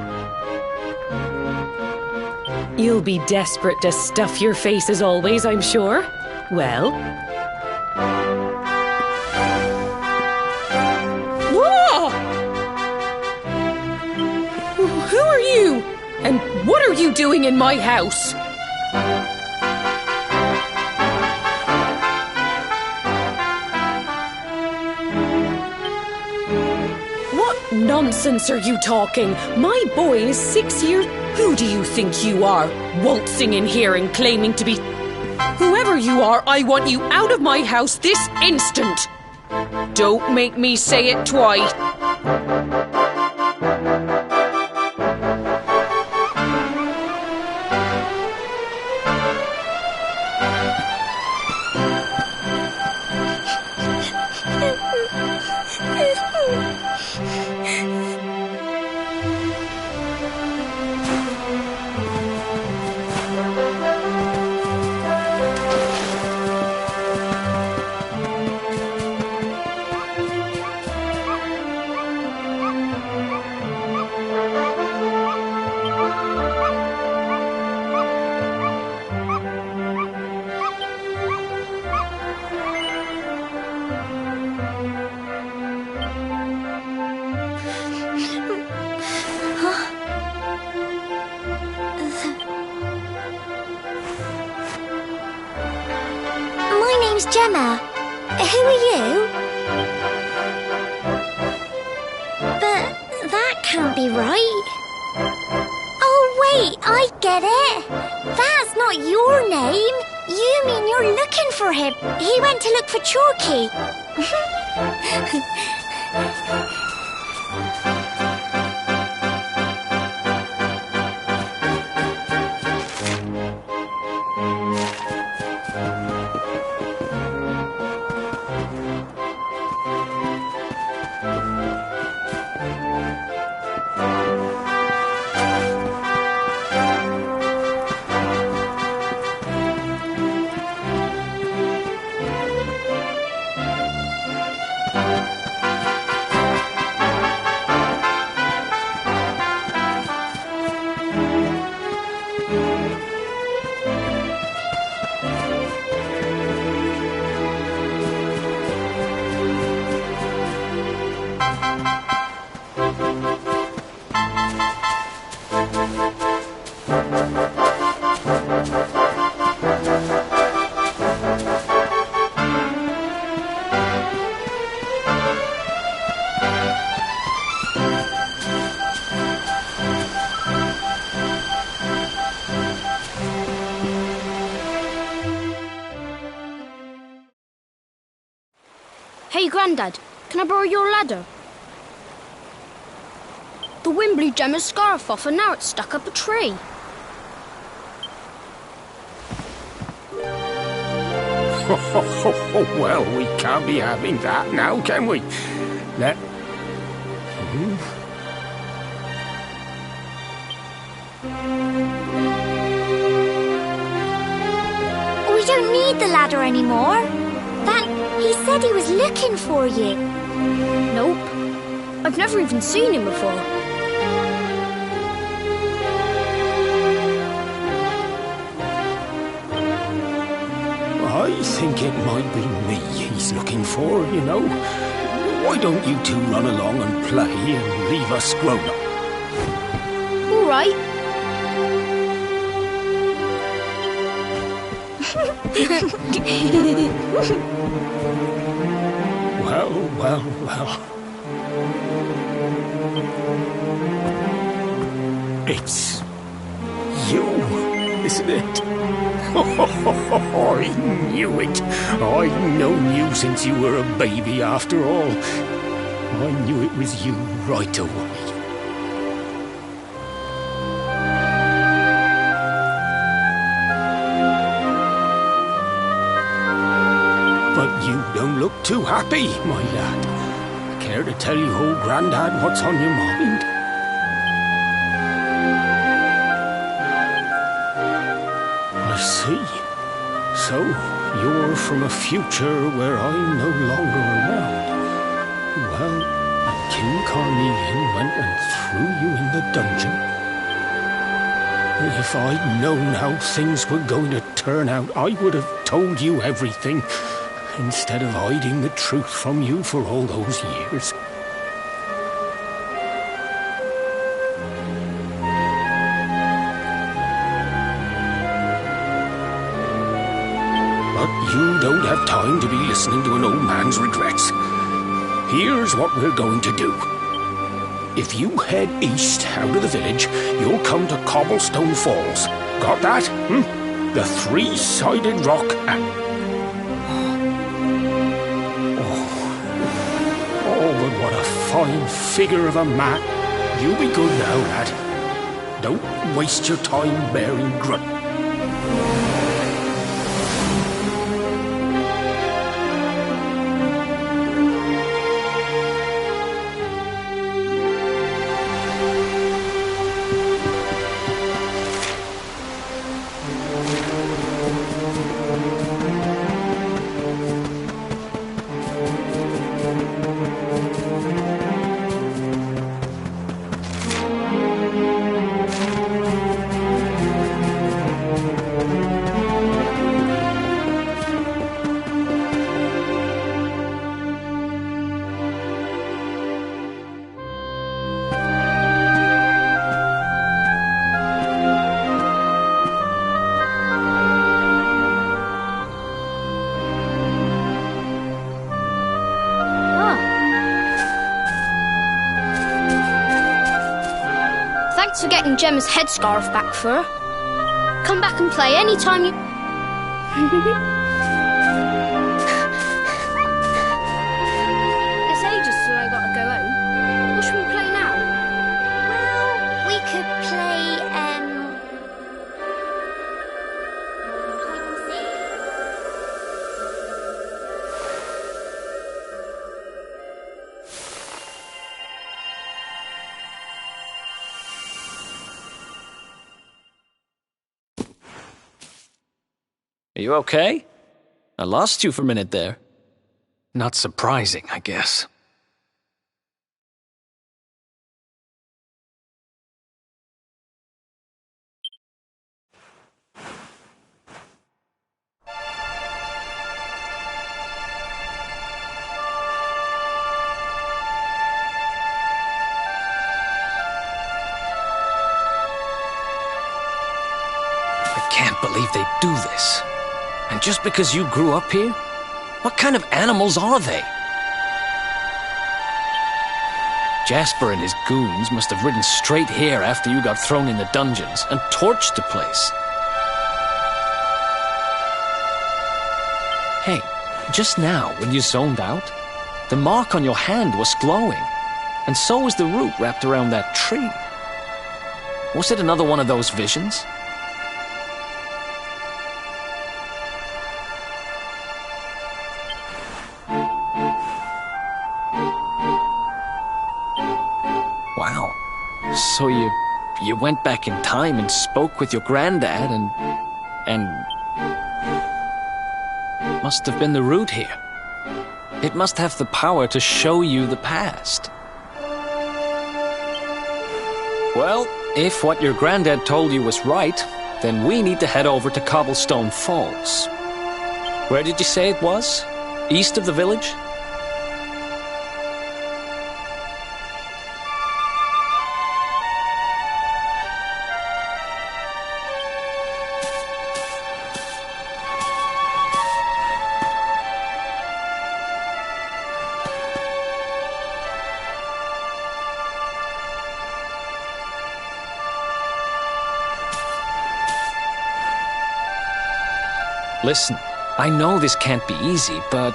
You'll be desperate to stuff your face as always, I'm sure. Well... Whoa! Who are you? And what are you doing in my house? What nonsense are you talking? My boy is 6 years... Who do you think you are, waltzing in here and claiming to be... Whoever you are, I want you out of my house this instant! Don't make me say it twice. Gemma, who are you? But that can't be right. Oh wait, I get it. That's not your name. You mean you're looking for him. He went to look for Chalky. Hey, Grandad, can I borrow your ladder? The wind blew Gemma's scarf off and now it's stuck up a tree. Well, we can't be having that now, can we? We don't need the ladder anymore. He said he was looking for you. Nope. I've never even seen him before. think it might be me he's looking for, you know. Why don't you two run along and play and leave us grown-up? All right. Well. It's you, isn't it? I knew it. I've known you since you were a baby after all. I knew it was you right away. But you don't look too happy, my lad. Care to tell your old Grandad what's on your mind? I see. So, you're from a future where I'm no longer around. Well, King Carnelian went and threw you in the dungeon. If I'd known how things were going to turn out, I would have told you everything, instead of hiding the truth from you for all those years. But you don't have time to be listening to an old man's regrets. Here's what we're going to do. If you head east out of the village, you'll come to Cobblestone Falls. Got that? The three-sided rock and... Oh, but what a fine figure of a man. You be good now, lad. Don't waste your time bearing grudge. Thanks for getting Gemma's headscarf back for her. Come back and play any time you... It's ages till I gotta go home. What should we play now? Well, we could play, hide and Are you okay? I lost you for a minute there. Not surprising, I guess. I can't believe they do this. And just because you grew up here? What kind of animals are they? Jasper and his goons must have ridden straight here after you got thrown in the dungeons and torched the place. Hey, just now, when you zoned out, the mark on your hand was glowing, and so was the root wrapped around that tree. Was it another one of those visions? Wow. So you went back in time and spoke with your granddad and must have been the root here. It must have the power to show you the past. Well, if what your granddad told you was right, then we need to head over to Cobblestone Falls. Where did you say it was? East of the village? Listen, I know this can't be easy, but...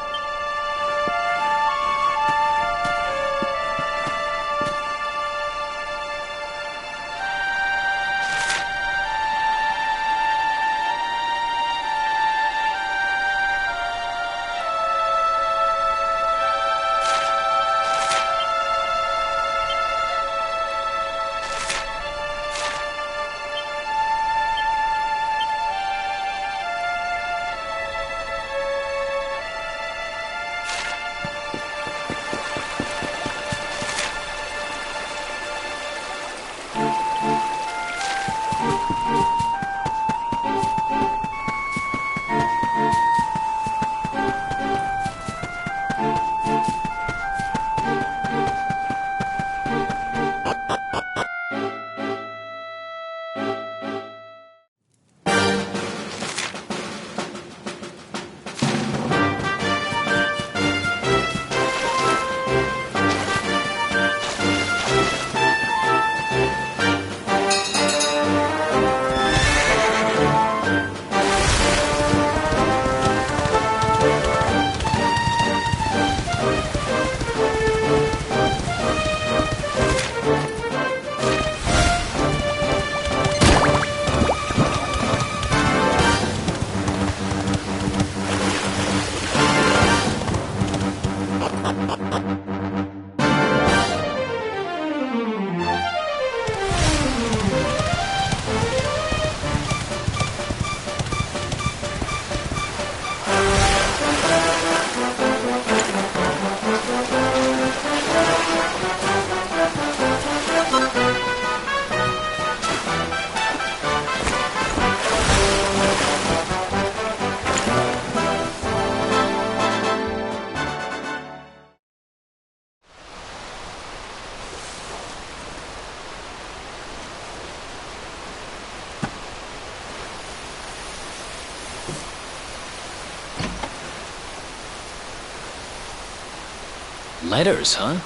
Letters, huh?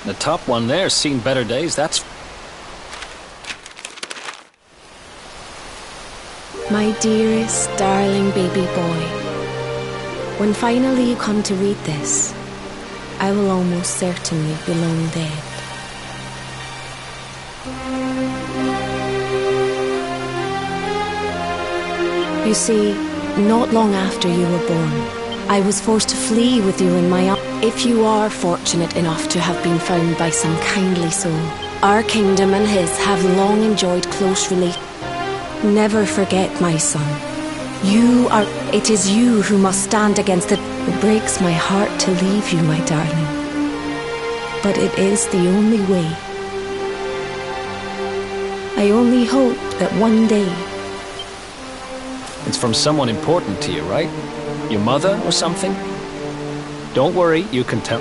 The top one there's seen better days, that's... My dearest, darling baby boy, when finally you come to read this, I will almost certainly be long dead. You see, not long after you were born, I was forced to flee with you in my arms. If you are fortunate enough to have been found by some kindly soul, our kingdom and his have long enjoyed close relations. Never forget, my son. It is you who must stand against it. It breaks my heart to leave you, my darling. But it is the only way. I only hope that one day... It's from someone important to you, right? Your mother or something? Don't worry, you can tell.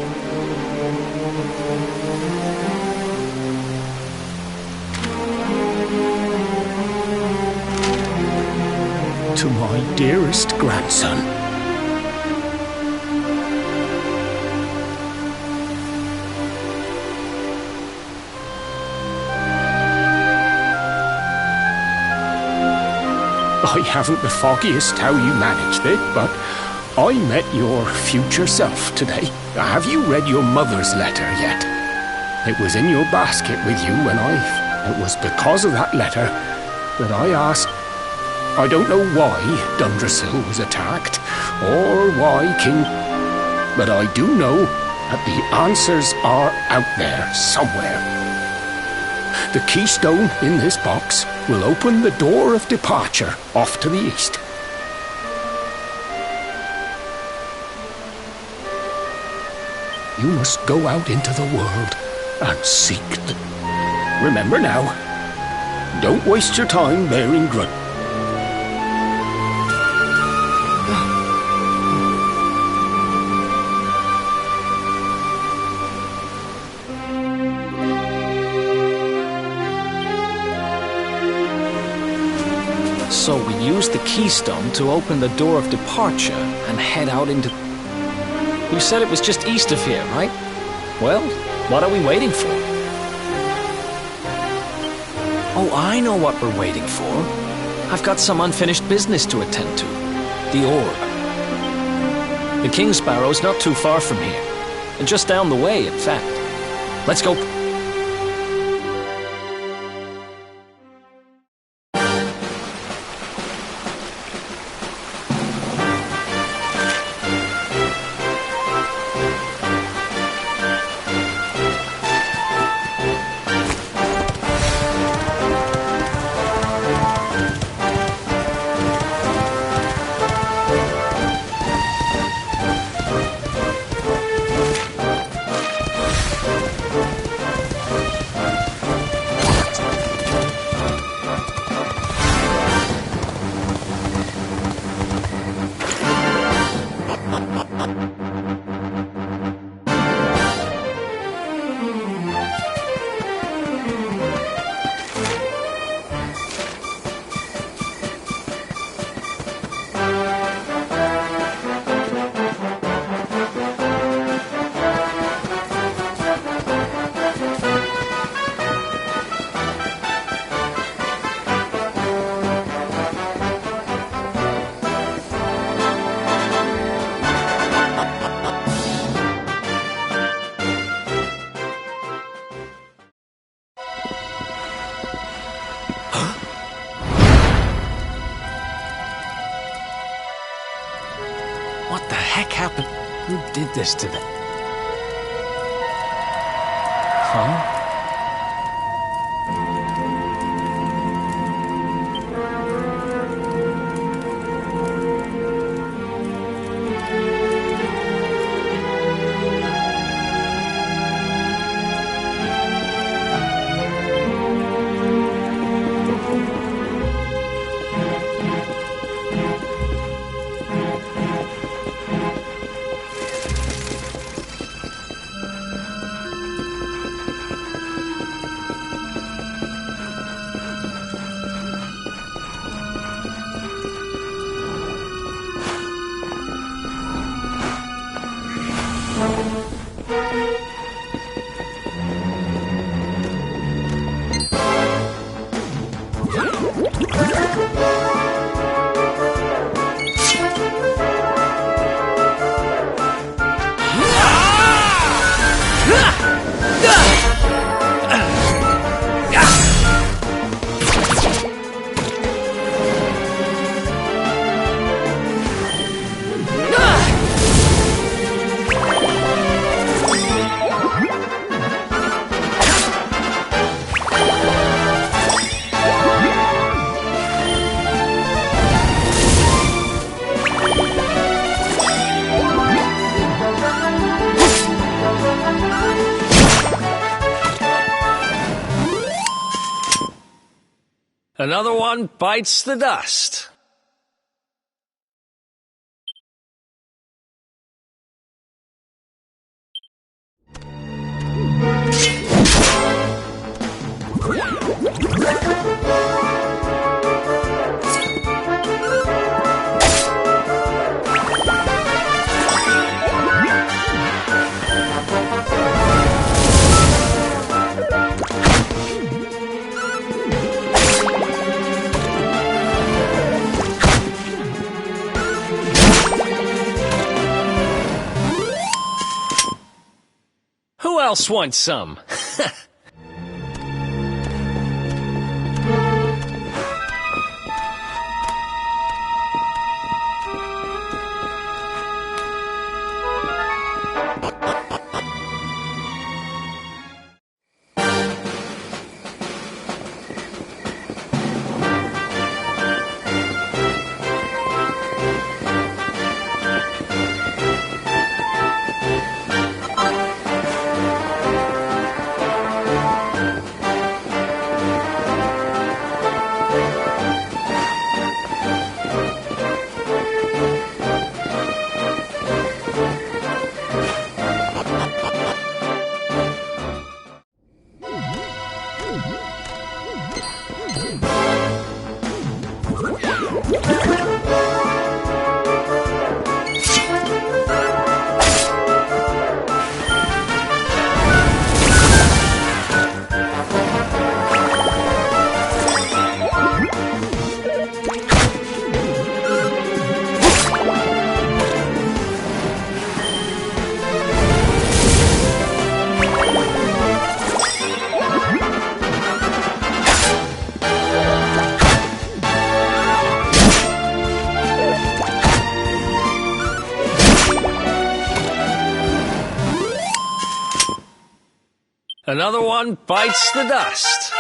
To my dearest grandson. I haven't the foggiest how you managed it, but I met your future self today. Have you read your mother's letter yet? It was in your basket with you when It was because of that letter that I asked... I don't know why Dundrasil was attacked, or why King... But I do know that the answers are out there somewhere. The keystone in this box will open the door of departure off to the east. You must go out into the world and seek the... Remember now, don't waste your time bearing grudge. So we used the keystone to open the door of departure and head out into... You said it was just east of here, right? Well, what are we waiting for? Oh, I know what we're waiting for. I've got some unfinished business to attend to. The orb. The King Sparrow's not too far from here. And just down the way, in fact. Let's go. What the heck happened? Who did this to them? Huh? Another one bites the dust. Who else wants some? Another one bites the dust.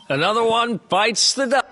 Another one bites the dust.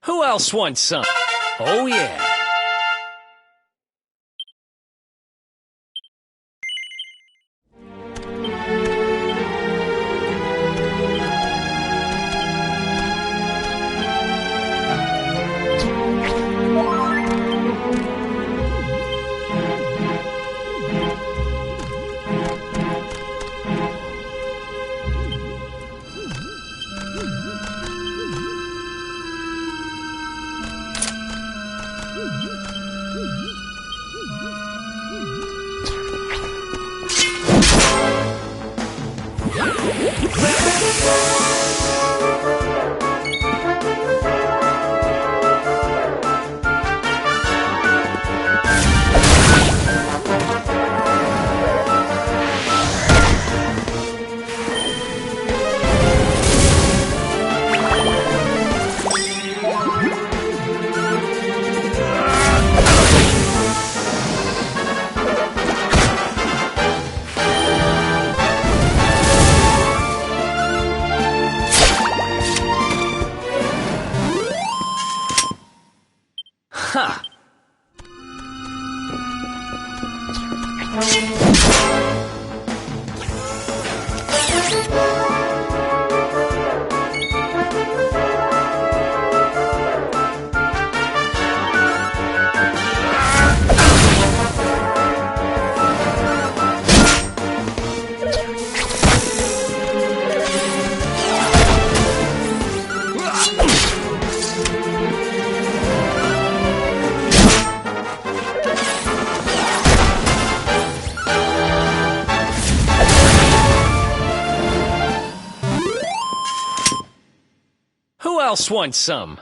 Who else wants some? Oh, yeah. Who else wants some?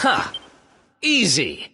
Ha! Easy!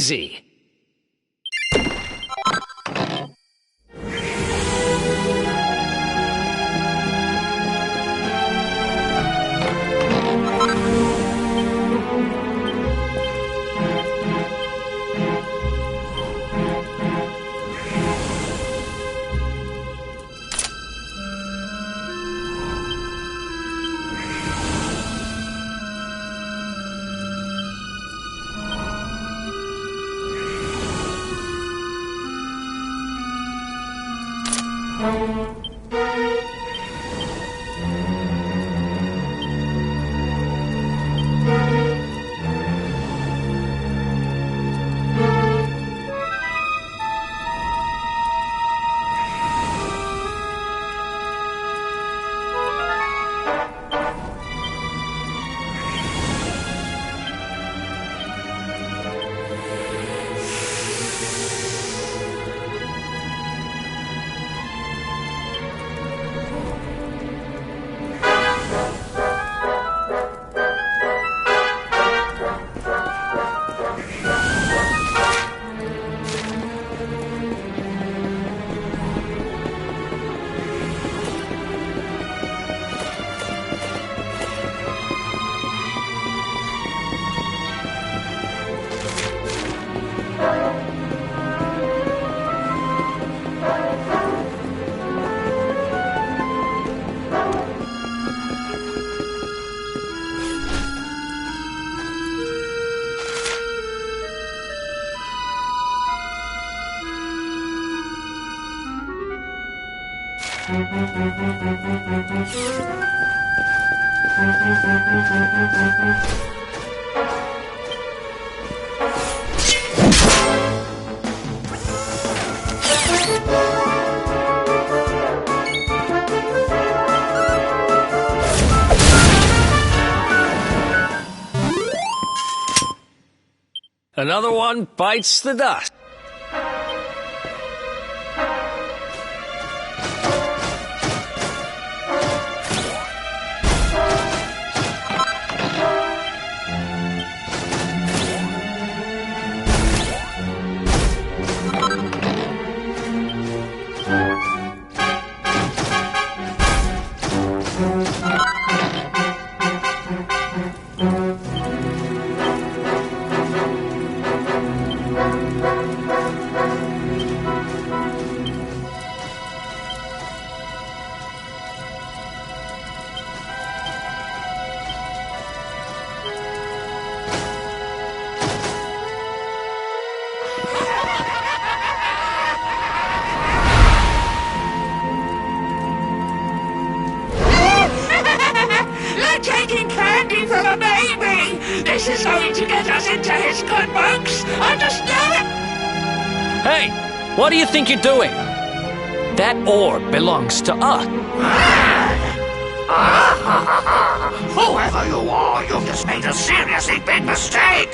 easy. Another one bites the dust. This is going to get us into his good books. I just know it. Hey, what do you think you're doing? That orb belongs to us. Whoever you are, you've just made a seriously big mistake.